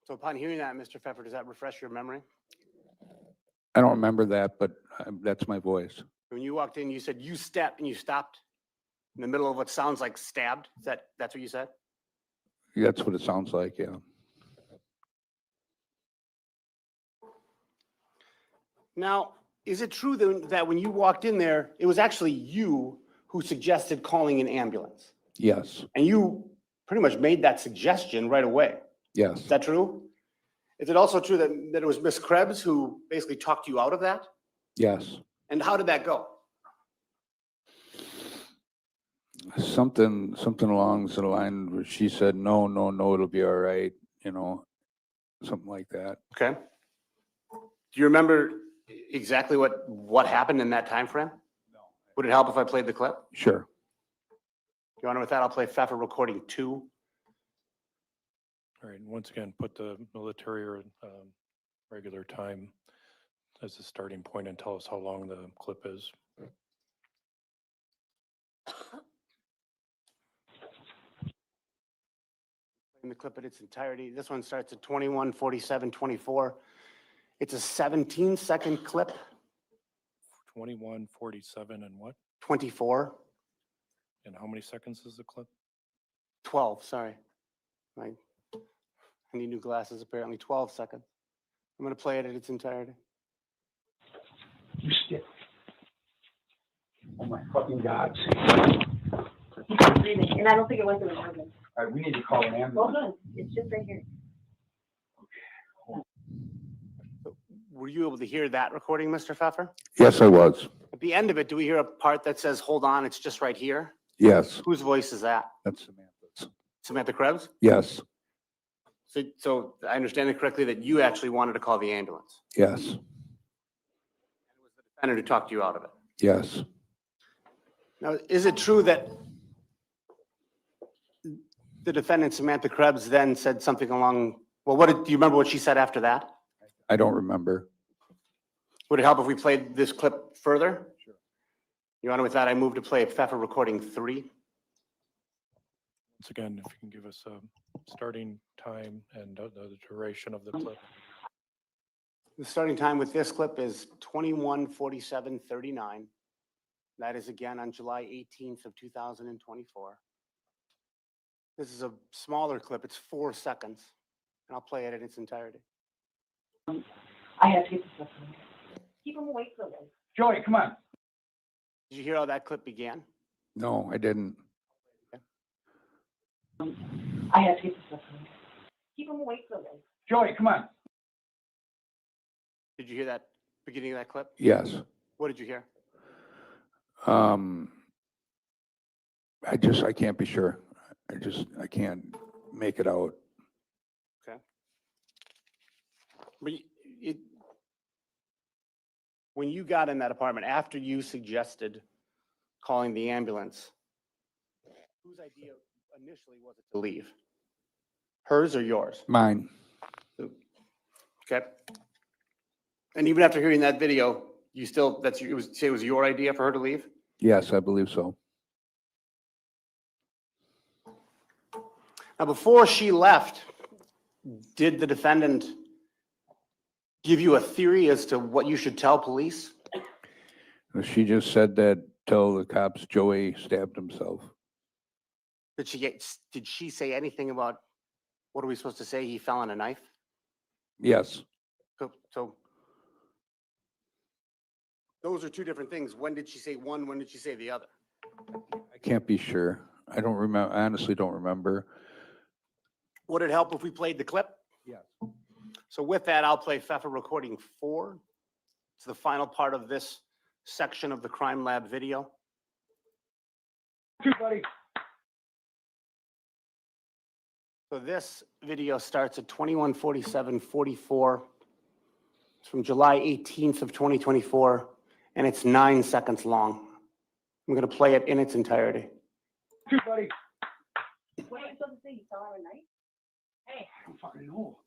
So upon hearing that, Mr. Pfeffer, does that refresh your memory? I don't remember that, but that's my voice. When you walked in, you said you stepped and you stopped in the middle of what sounds like stabbed. That's what you said? That's what it sounds like, yeah. Now, is it true that when you walked in there, it was actually you who suggested calling an ambulance? Yes. And you pretty much made that suggestion right away. Yes. Is that true? Is it also true that it was Miss Krebs who basically talked you out of that? Yes. And how did that go? Something along the line where she said, no, it'll be all right, something like that. Okay. Do you remember exactly what happened in that time frame? No. Would it help if I played the clip? Sure. Your Honor, with that, I'll play Pfeffer recording 2. All right, and once again, put the military or regular time as the starting point and tell us how long the clip is. In the clip in its entirety, this one starts at 21:47:24. It's a 17-second clip. 21:47 and what? 24, And how many seconds is the clip? 12, sorry. I need new glasses, apparently, 12 seconds. I'm going to play it in its entirety. You stick. Oh my fucking God. He's breathing, and I don't think it went through his organ. All right, we need to call an ambulance. Hold on, it's just right here. Were you able to hear that recording, Mr. Pfeffer? Yes, I was. At the end of it, do we hear a part that says, hold on, it's just right here? Yes, Whose voice is that? that's Samantha's. Samantha Krebs? Yes, So I understand it correctly that you actually wanted to call the ambulance. yes, And who talked you out of it. yes. Now, is it true that the defendant, Samantha Krebs, then said something along, well, do you remember what she said after that? I don't remember. Would it help if we played this clip further? Sure. Your Honor, with that, I move to play Pfeffer recording 3. Once again, if you can give us a starting time and the duration of the clip. The starting time with this clip is 21:47:39. That is again on July 18th of 2024. This is a smaller clip. It's 4 seconds, and I'll play it in its entirety. I have to get this stuff from here. Keep him awake for a little. Joey, come on. Did you hear how that clip began? No, I didn't. I have to get this stuff from here. Keep him awake for a little. Joey, come on. Did you hear that beginning of that clip? Yes. What did you hear? I can't be sure. I can't make it out. Okay. But when you got in that apartment, after you suggested calling the ambulance, whose idea initially was it to leave? Hers or yours? Mine. Okay. And even after hearing that video, you still, it was your idea for her to leave? Yes, I believe so. Now, before she left, did the defendant give you a theory as to what you should tell police? She just said that, tell the cops Joey stabbed himself. Did she say anything about, what are we supposed to say, he fell on a knife? Yes. So those are two different things. When did she say one? When did she say the other? I can't be sure. I don't remember. I honestly don't remember. Would it help if we played the clip? Yes. So with that, I'll play Pfeffer recording 4. It's the final part of this section of the crime lab video. Buddy. So this video starts at 21:47:44. It's from July 18th of 2024, and it's 9 seconds long. I'm going to play it in its entirety. Buddy. What are you supposed to say? You fell on a knife? Hey. I don't fucking know.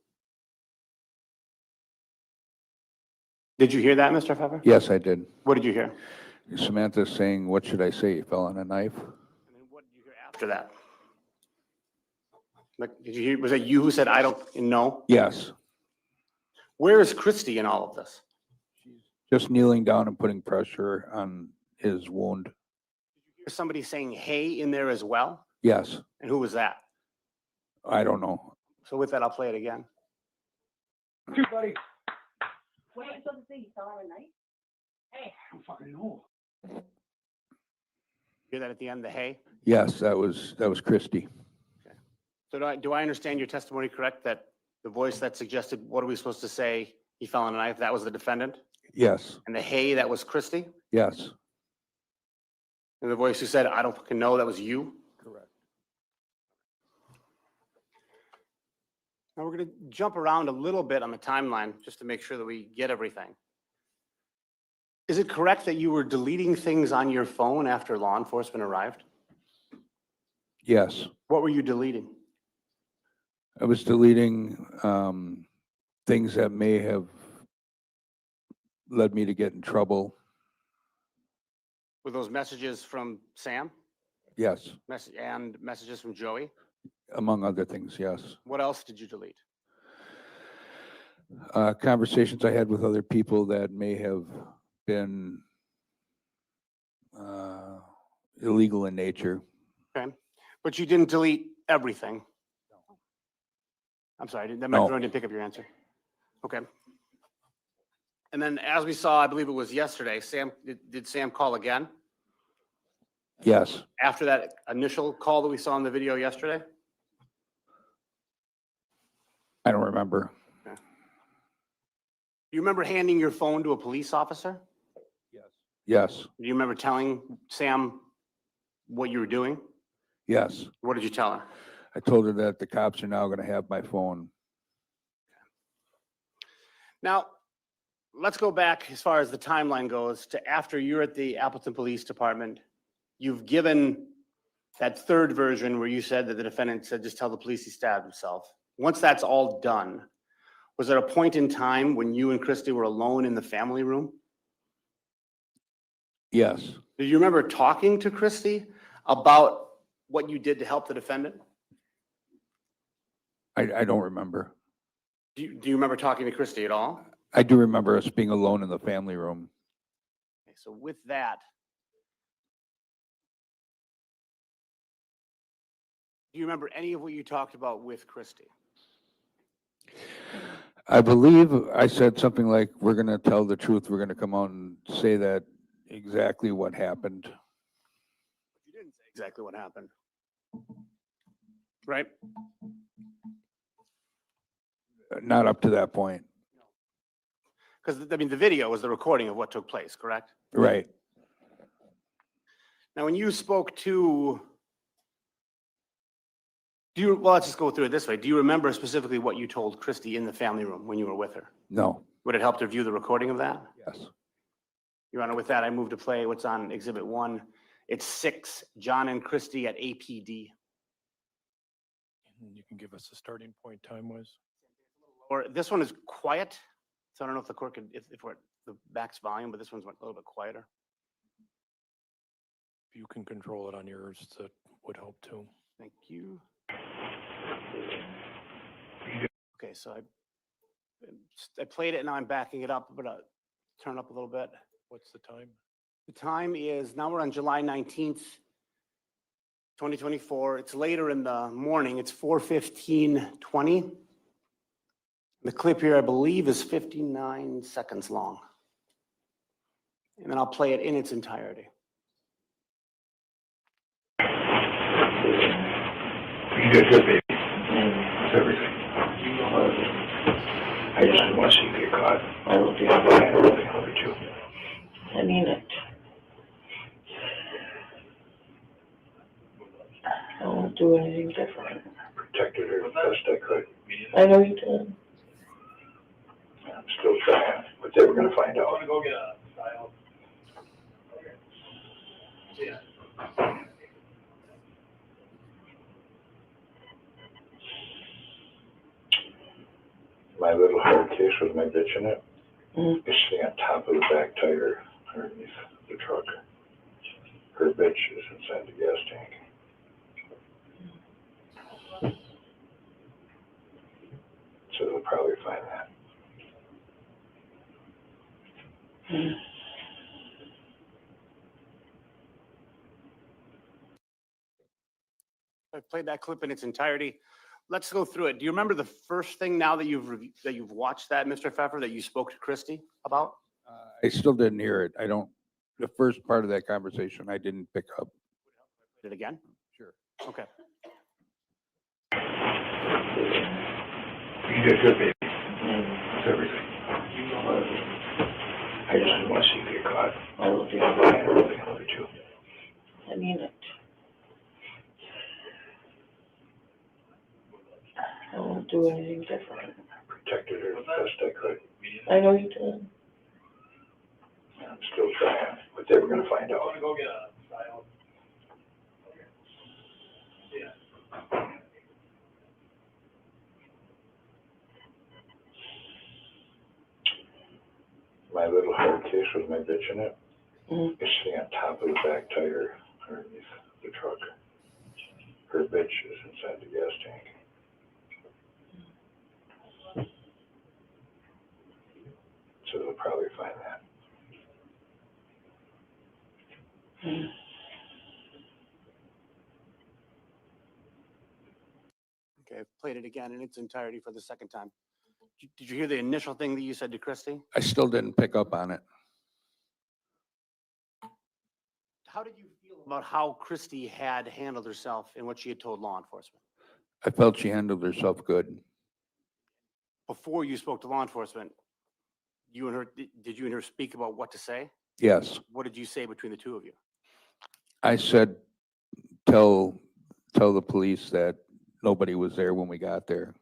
Did you hear that, Mr. Pfeffer? Yes, I did. What did you hear? Samantha saying, what should I say? He fell on a knife? And then what did you hear after that? Like, did you hear, was it you who said, I don't know? Yes. Where is Christy in all of this? Just kneeling down and putting pressure on his wound. Did you hear somebody saying, hey, in there as well? Yes. And who was that? I don't know. So with that, I'll play it again. Buddy. What are you supposed to say? You fell on a knife? Hey. I don't fucking know. Hear that at the end, the hey? Yes, that was Christy. So do I understand your testimony correct, that the voice that suggested, what are we supposed to say, he fell on a knife, that was the defendant? Yes. And the hey, that was Christy? Yes. And the voice who said, I don't fucking know, that was you? Correct. Now we're going to jump around a little bit on the timeline just to make sure that we get everything. Is it correct that you were deleting things on your phone after law enforcement arrived? Yes. What were you deleting? I was deleting things that may have led me to get in trouble. Were those messages from Sam? Yes. And messages from Joey? Among other things, yes. What else did you delete? Conversations I had with other people that may have been illegal in nature. Okay, but you didn't delete everything? I'm sorry, that No. microphone didn't pick up your answer. Okay. And then as we saw, I believe it was yesterday, did Sam call again? Yes, After that initial call that we saw in the video yesterday? I don't remember. Do you remember handing your phone to a police officer? Yes, Do you remember telling Sam what you were doing? yes. What did you tell her? I told her that the cops are now going to have my phone. Now, let's go back as far as the timeline goes to after you're at the Appleton Police Department. You've given that third version where you said that the defendant said, just tell the police he stabbed himself. Once that's all done, was there a point in time when you and Christy were alone in the family room? Yes, Do you remember talking to Christy about what you did to help the defendant? I don't remember. Do you remember talking to Christy at all? I do remember us being alone in the family room. Okay, so with that, do you remember any of what you talked about with Christy? I believe I said something like, we're going to tell the truth. We're going to come out and say that exactly what happened. You didn't say exactly what happened. Right? Not up to that point. Because, I mean, the video was the recording of what took place, correct? Right. Now, when you spoke to, well, let's just go through it this way. Do you remember specifically what you told Christy in the family room when you were with her? No. Would it help to view the recording of that? Yes. Your Honor, with that, I move to play what's on Exhibit 1. It's 6, John and Christy at APD. And you can give us a starting point time-wise? Or this one is quiet, so I don't know if the court could, if we're at the max volume, but this one's a little bit quieter. If you can control it on yours, that would help too. Thank you. Okay, so I played it and now I'm backing it up, but turn up a little bit. What's the time? The time is, now we're on July 19th, 2024. It's later in the morning. It's 4:15:20. The clip here, I believe, is 59 seconds long. And then I'll play it in its entirety. You did good, baby. That's everything. I just didn't want to see you get caught. I will do I it. really love you too. I mean it. I won't do anything different. Protected her the best I could. I know you did. I'm still trying, but they were going to find out. Go get a style. Yeah. My little hard case with my bitch in it Mm. is sitting on top of the back tire underneath the truck. Her bitch is inside the gas tank. So they'll probably find that. I played that clip in its entirety. Let's go through it. Do you remember the first thing now that you've watched that, Mr. Pfeffer, that you spoke to Christy about? I still didn't hear it. The first part of that conversation, I didn't pick up. Did it again? Sure. Okay. You did good, baby. That's everything. I just didn't want to see you get caught. I will do it. I really love you too. I mean it. I won't do anything different. Protected her the best I could. I know you did. I'm still trying, but they were going to find out. Go get a style. Yeah. My little hard case with my bitch in it Mm. is sitting on top of the back tire underneath the truck. Her bitch is inside the gas tank. So they'll probably find that. Okay, I've played it again in its entirety for the second time. Did you hear the initial thing that you said to Christy? I still didn't pick up on it. How did you feel about how Christy had handled herself and what she had told law enforcement? I felt she handled herself good. Before you spoke to law enforcement, you and her, did you and her speak about what to say? Yes. What did you say between the two of you? I said, tell the police that nobody was there when we got there.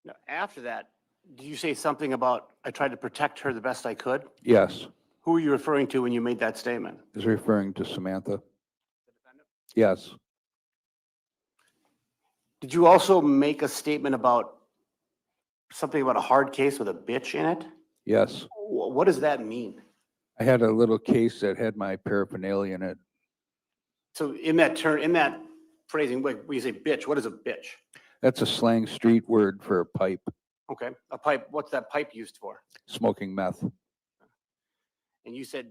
Now, after that, did you say something about, I tried to protect her the best I could? Yes. Who were you referring to when you made that statement? Is referring to Samantha. Yes. Did you also make a statement about something about a hard case with a bitch in it? Yes. What does that mean? I had a little case that had my paraphernalia in it. So in that term, in that phrasing, when you say bitch, what is a bitch? That's a slang street word for a pipe. Okay, a pipe, what's that pipe used for? Smoking meth. And you said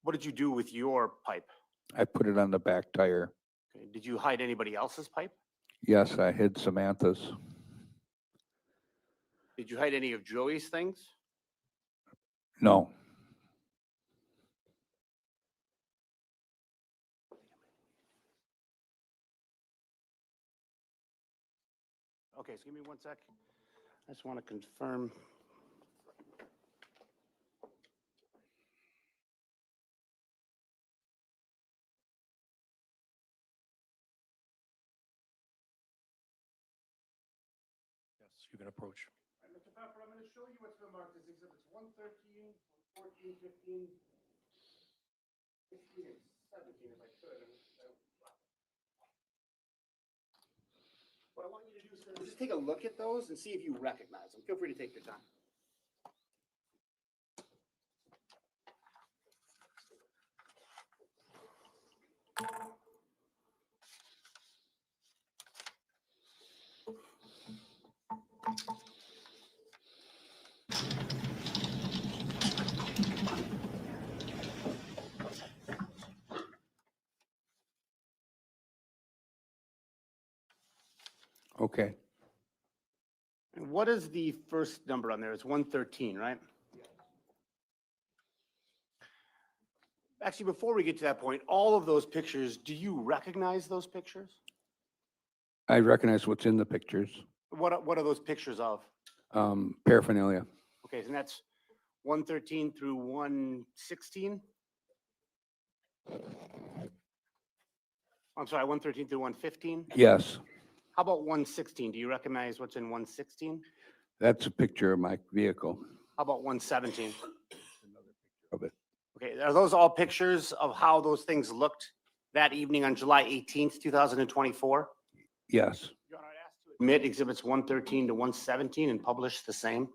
what did you do with your pipe? I put it on the back tire. Okay, did you hide anybody else's pipe? Yes, I hid Samantha's. Did you hide any of Joey's things? No. Okay, so give me 1 sec. I just want to confirm. Yes, you can approach. Mr. Pfeffer, I'm going to show you what's been marked as exhibits 113, 14, 15, 16, and 17, if I could. What I want you to do, sir, is just take a look at those and see if you recognize them. Feel free to take your time. Okay. And what is the first number on there? It's 113, right? Actually, before we get to that point, all of those pictures, do you recognize those pictures? I recognize what's in the pictures. What are those pictures of? Paraphernalia. Okay, and that's 113 through 116? I'm sorry, 113 through 115? Yes. How about 116? Do you recognize what's in 116? That's a picture of my vehicle. How about 117? Of it. Okay, are those all pictures of how those things looked that evening on July 18th, 2024? Yes. Your Honor, I'd ask to admit exhibits 113 to 117 and publish the same.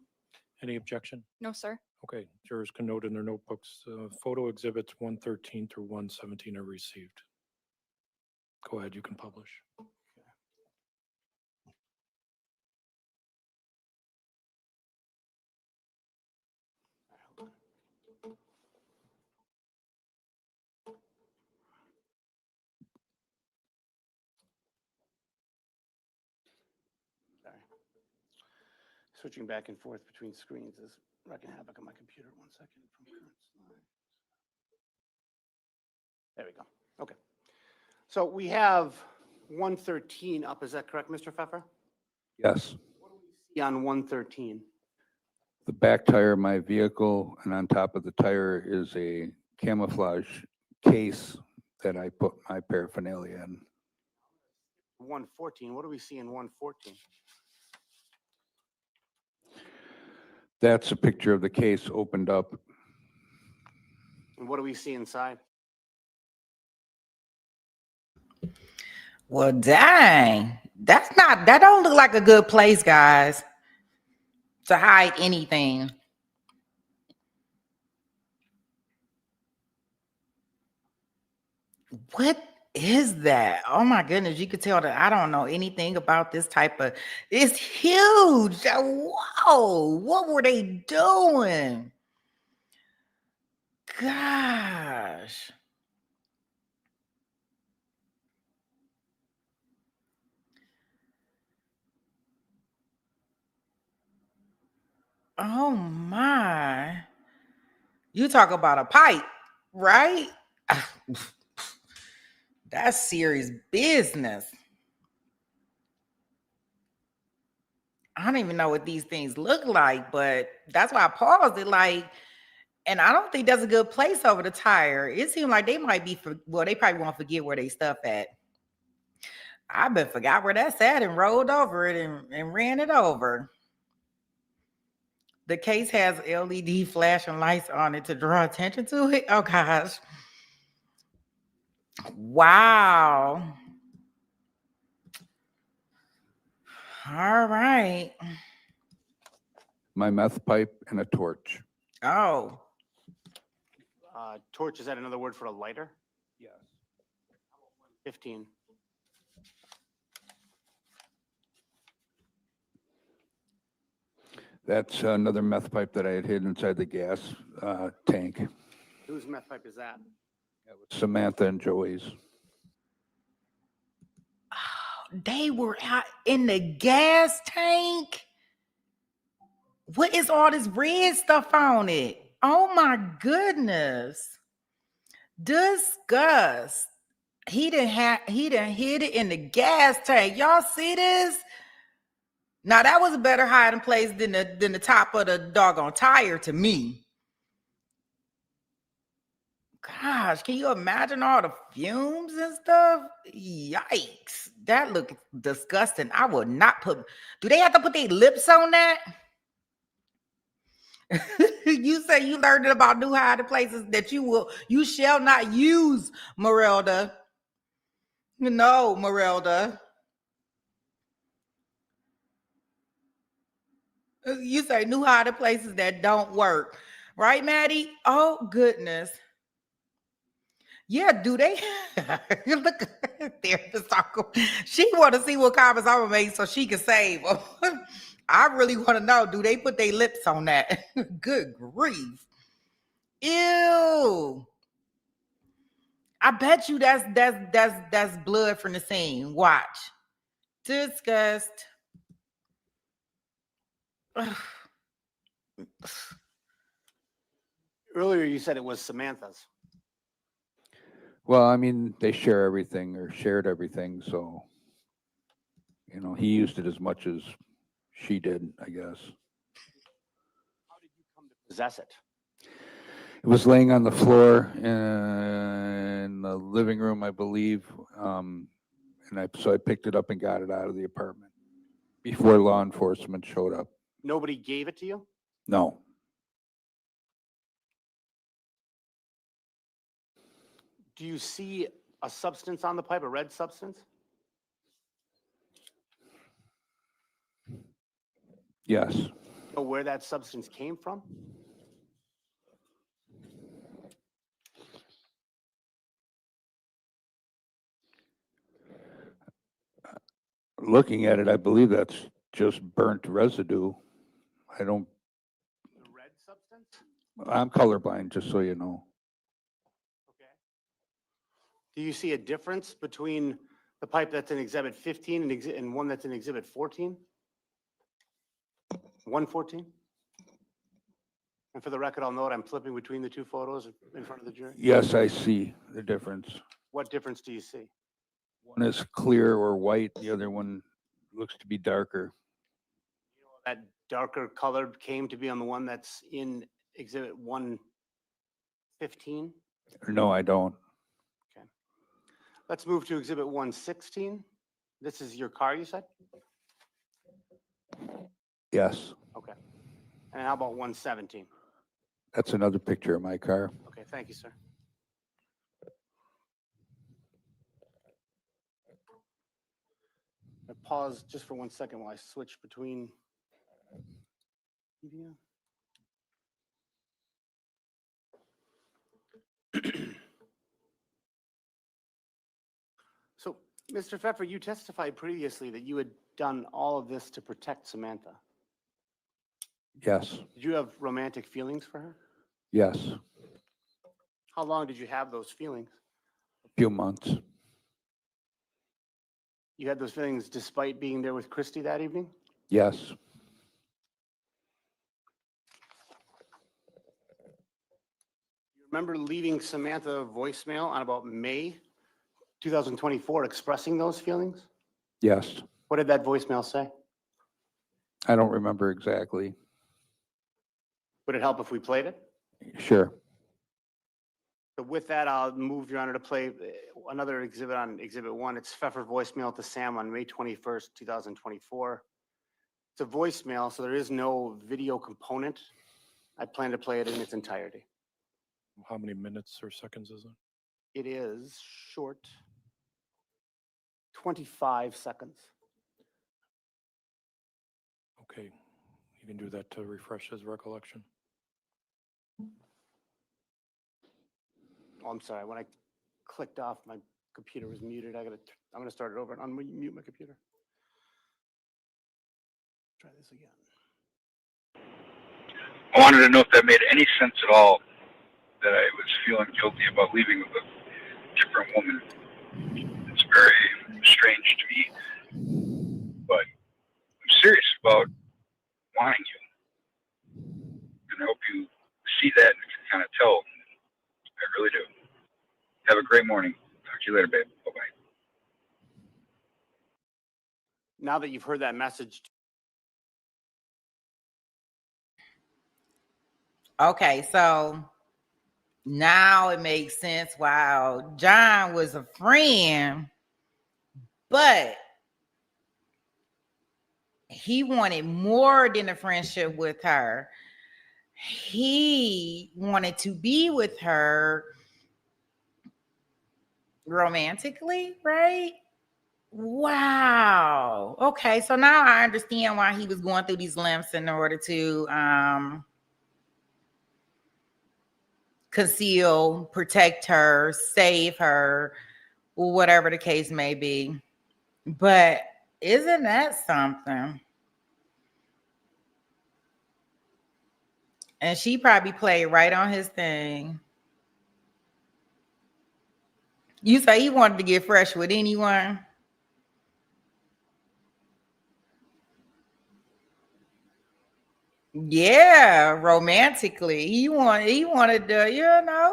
Any objection? No, sir. Okay, jurors can note in their notebooks, photo exhibits 113 through 117 are received. Go ahead, you can publish. Sorry. Switching back and forth between screens is wrecking havoc on my computer. 1 second from current slide. There we go. Okay. So we have 113 up. Is that correct, Mr. Pfeffer? Yes. See on 113. The back tire of my vehicle, and on top of the tire is a camouflage case that I put my paraphernalia in. 114. What do we see in 114? That's a picture of the case opened up. And what do we see inside? Well, dang, that don't look like a good place, guys, to hide anything. What is that? Oh my goodness, you could tell that I don't know anything about this type of, it's huge. Whoa, what were they doing? Gosh. Oh my. You talk about a pipe, right? That's serious business. I don't even know what these things look like, but that's why I paused it. Like, and I don't think that's a good place over the tire. It seemed like they might be, well, they probably won't forget where they stuff at. I been forgot where that's at and rolled over it and ran it over. The case has LED flashing lights on it to draw attention to it. Oh gosh. Wow. All right. My meth pipe and a torch. Oh. Torch, is that another word for a lighter? Yes. 15. That's another meth pipe that I had hid inside the gas tank. Whose meth pipe is that? Samantha and Joey's. They were out in the gas tank. What is all this red stuff on it? Oh my goodness. Disgust. He didn't hid it in the gas tank. Y'all see this? Now that was a better hiding place than the top of the doggone tire to me. Gosh, can you imagine all the fumes and stuff? Yikes. That looked disgusting. I would not put, do they have to put their lips on that? You say you learned about new hiding places that you shall not use, Merelda. No, Merelda. You say new hiding places that don't work. Right, Maddie? Oh, goodness. Yeah, do they? Look there, she want to see what comments I'm gonna make so she can save them. I really want to know, do they put their lips on that? Good grief. Ew. I bet you that's blood from the scene. Watch. Disgust. Earlier you said it was Samantha's. Well, I mean, they share everything or shared everything, so he used it as much as she did, I guess. Possess it. It was laying on the floor in the living room, I believe, so I picked it up and got it out of the apartment before law enforcement showed up. Nobody gave it to you? No. Do you see a substance on the pipe, a red substance? Yes. Know where that substance came from? Looking at it, I believe that's just burnt residue. I don't. The red substance? I'm colorblind, just so you know. Okay. Do you see a difference between the pipe that's in Exhibit 15 and one that's in Exhibit 14? 114? And for the record, I'll note I'm flipping between the two photos in front of the jury. Yes, I see the difference. What difference do you see? One is clear or white, the other one looks to be darker. That darker colored came to be on the one that's in Exhibit 115? No, I don't. Okay. Let's move to Exhibit 116. This is your car, you said? Yes, Okay. And how about 117? that's another picture of my car. Okay, thank you, sir. I pause just for 1 second while I switch between media. So, Mr. Pfeffer, you testified previously that you had done all of this to protect Samantha. Yes, Did you have romantic feelings for her? yes, How long did you have those feelings? a few months. You had those feelings despite being there with Christy that evening? Yes, Remember leaving Samantha a voicemail on about May 2024 expressing those feelings? Yes. What did that voicemail say? I don't remember exactly. Would it help if we played it? Sure. So with that, I'll move, Your Honor, to play another exhibit on Exhibit 1. It's Pfeffer voicemail to Sam on May 21st, 2024. It's a voicemail, so there is no video component. I plan to play it in its entirety. How many minutes or seconds is it? It is short, 25 seconds. Okay, you can do that to refresh his recollection. Oh, I'm sorry. When I clicked off, my computer was muted. I'm gonna start it over and unmute my computer. Try this again. I wanted to know if that made any sense at all, that I was feeling guilty about leaving with a different woman. It's very strange to me, but I'm serious about wanting you. And I hope you see that and can kind of tell. I really do. Have a great morning. Talk to you later, babe. Bye-bye. Now that you've heard that message, Okay, so now it makes sense. Wow, John was a friend, but he wanted more than a friendship with her. He wanted to be with her romantically, right? Wow. Okay, so now I understand why he was going through these lengths in order to conceal, protect her, save her, whatever the case may be. But isn't that something? And she probably played right on his thing. You say he wanted to get fresh with anyone? Yeah, romantically. He wanted to,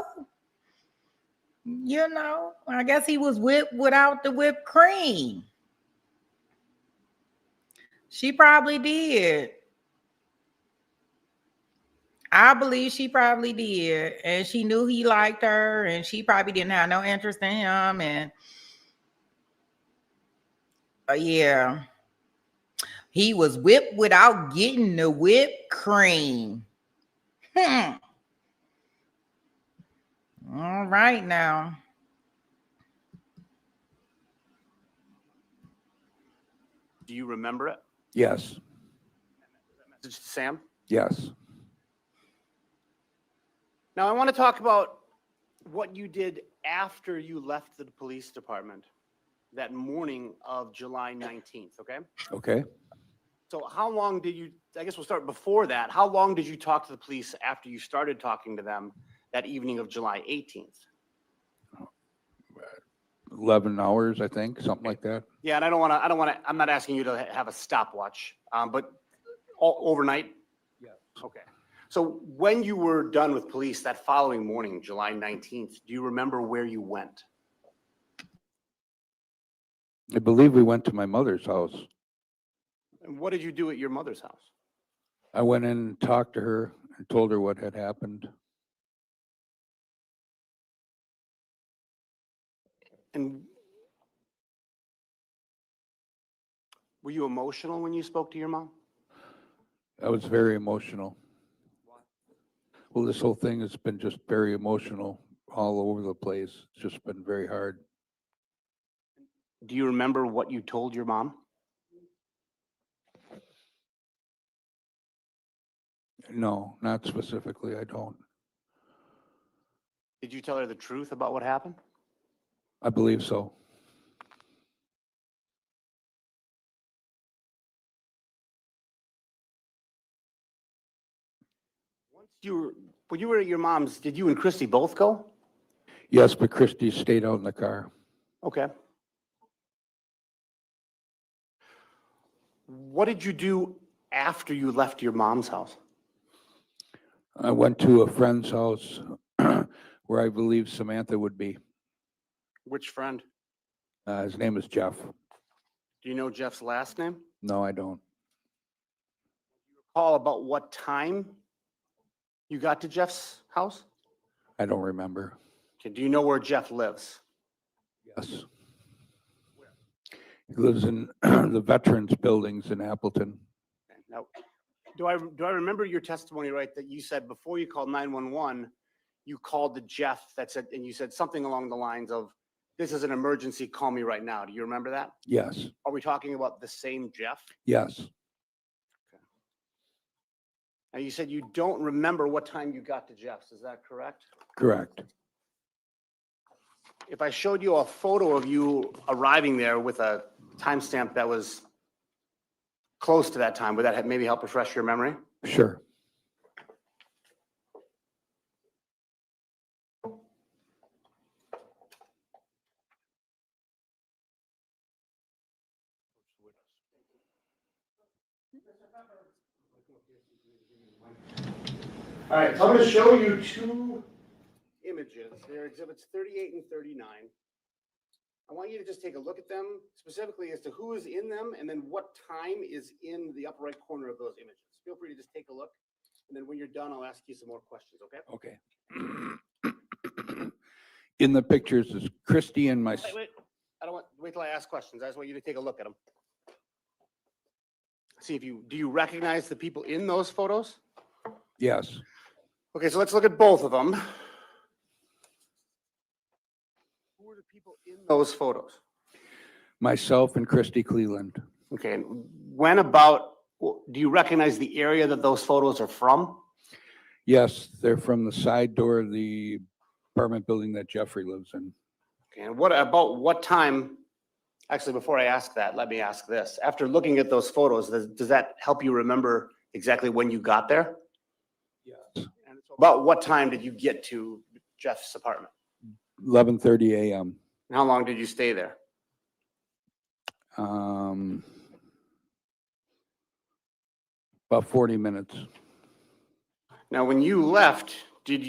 I guess he was whipped without the whipped cream. She probably did. I believe she probably did. And she knew he liked her, and she probably didn't have no interest in him. And yeah, he was whipped without getting the whipped cream. All right now. do you remember it? Yes. Message to Sam? Yes. Now I want to talk about what you did after you left the police department that morning of July 19th, okay? Okay. So how long did you, I guess we'll start before that. How long did you talk to the police after you started talking to them that evening of July 18th? 11 hours, I think, something like that. Yeah, and I'm not asking you to have a stopwatch, but overnight? Yeah. Okay. So when you were done with police that following morning, July 19th, do you remember where you went? I believe we went to my mother's house. And what did you do at your mother's house? I went in and talked to her and told her what had happened. And were you emotional when you spoke to your mom? I was very emotional. Well, this whole thing has been just very emotional all over the place. It's just been very hard. Do you remember what you told your mom? No, not specifically. I don't. Did you tell her the truth about what happened? I believe so. When you were at your mom's, did you and Christy both go? Yes, but Christy stayed out in the car. Okay. What did you do after you left your mom's house? I went to a friend's house where I believe Samantha would be. Which friend? His name is Jeff. Do you know Jeff's last name? No, I don't. Call about what time you got to Jeff's house? I don't remember. Okay, do you know where Jeff lives? Yes. He lives in the Veterans Buildings in Appleton. Okay, now, do I remember your testimony right that you said before you called 911, you called the Jeff that said, and you said something along the lines of, "This is an emergency, call me right now." Do you remember that? Yes. Are we talking about the same Jeff? Yes. Now, you said you don't remember what time you got to Jeff's, is that correct? Correct. If I showed you a photo of you arriving there with a timestamp that was close to that time, would that maybe help refresh your memory? Sure. All right, so I'm going to show you two images. They're exhibits 38 and 39. I want you to just take a look at them specifically as to who is in them and then what time is in the upper right corner of those images. Feel free to just take a look. And then when you're done, I'll ask you some more questions, okay? Okay. In the pictures is Christy and my. Wait. I don't want, wait till I ask questions. I just want you to take a look at them. See if do you recognize the people in those photos? Yes. Okay, so let's look at both of them. Who are the people in those photos? Myself and Christy Cleveland. Okay, and when about, do you recognize the area that those photos are from? Yes, they're from the side door of the apartment building that Jeffrey lives in. Okay, and what time, actually, before I ask that, let me ask this. After looking at those photos, does that help you remember exactly when you got there? Yes. And so about what time did you get to Jeff's apartment? 11:30 a.m. And how long did you stay there? About 40 minutes. Now, when you left, let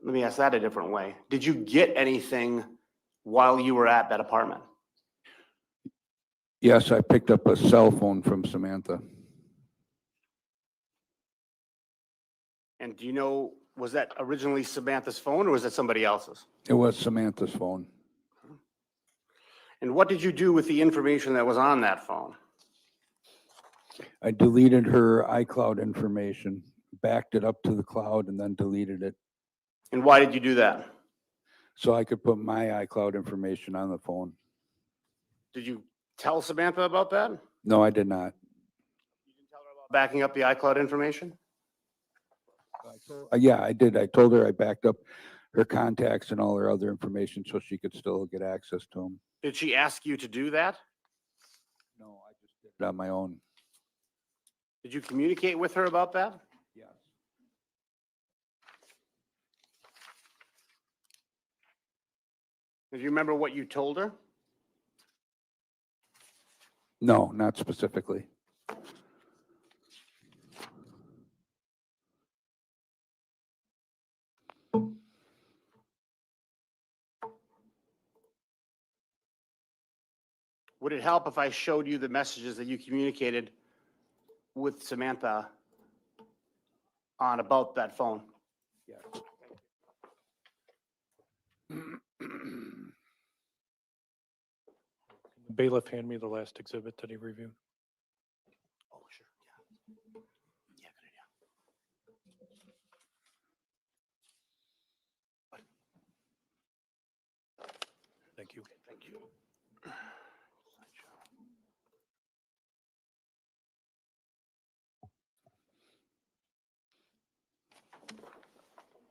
me ask that a different way. Did you get anything while you were at that apartment? Yes, I picked up a cell phone from Samantha. And do you know, was that originally Samantha's phone or was it somebody else's? It was Samantha's phone. And what did you do with the information that was on that phone? I deleted her iCloud information, backed it up to the cloud, and then deleted it. And why did you do that? So I could put my iCloud information on the phone. Did you tell Samantha about that? No, I did not. Backing up the iCloud information? Yeah, I did. I told her I backed up her contacts and all her other information so she could still get access to them. Did she ask you to do that? No, I just did it on my own. Did you communicate with her about that? Yes. Do you remember what you told her? No, not specifically. Would it help if I showed you the messages that you communicated with Samantha on about that phone? Yes. The bailiff hand me the last exhibit that he reviewed. Oh, sure. Yeah. Yeah, good idea. Thank you. Thank you.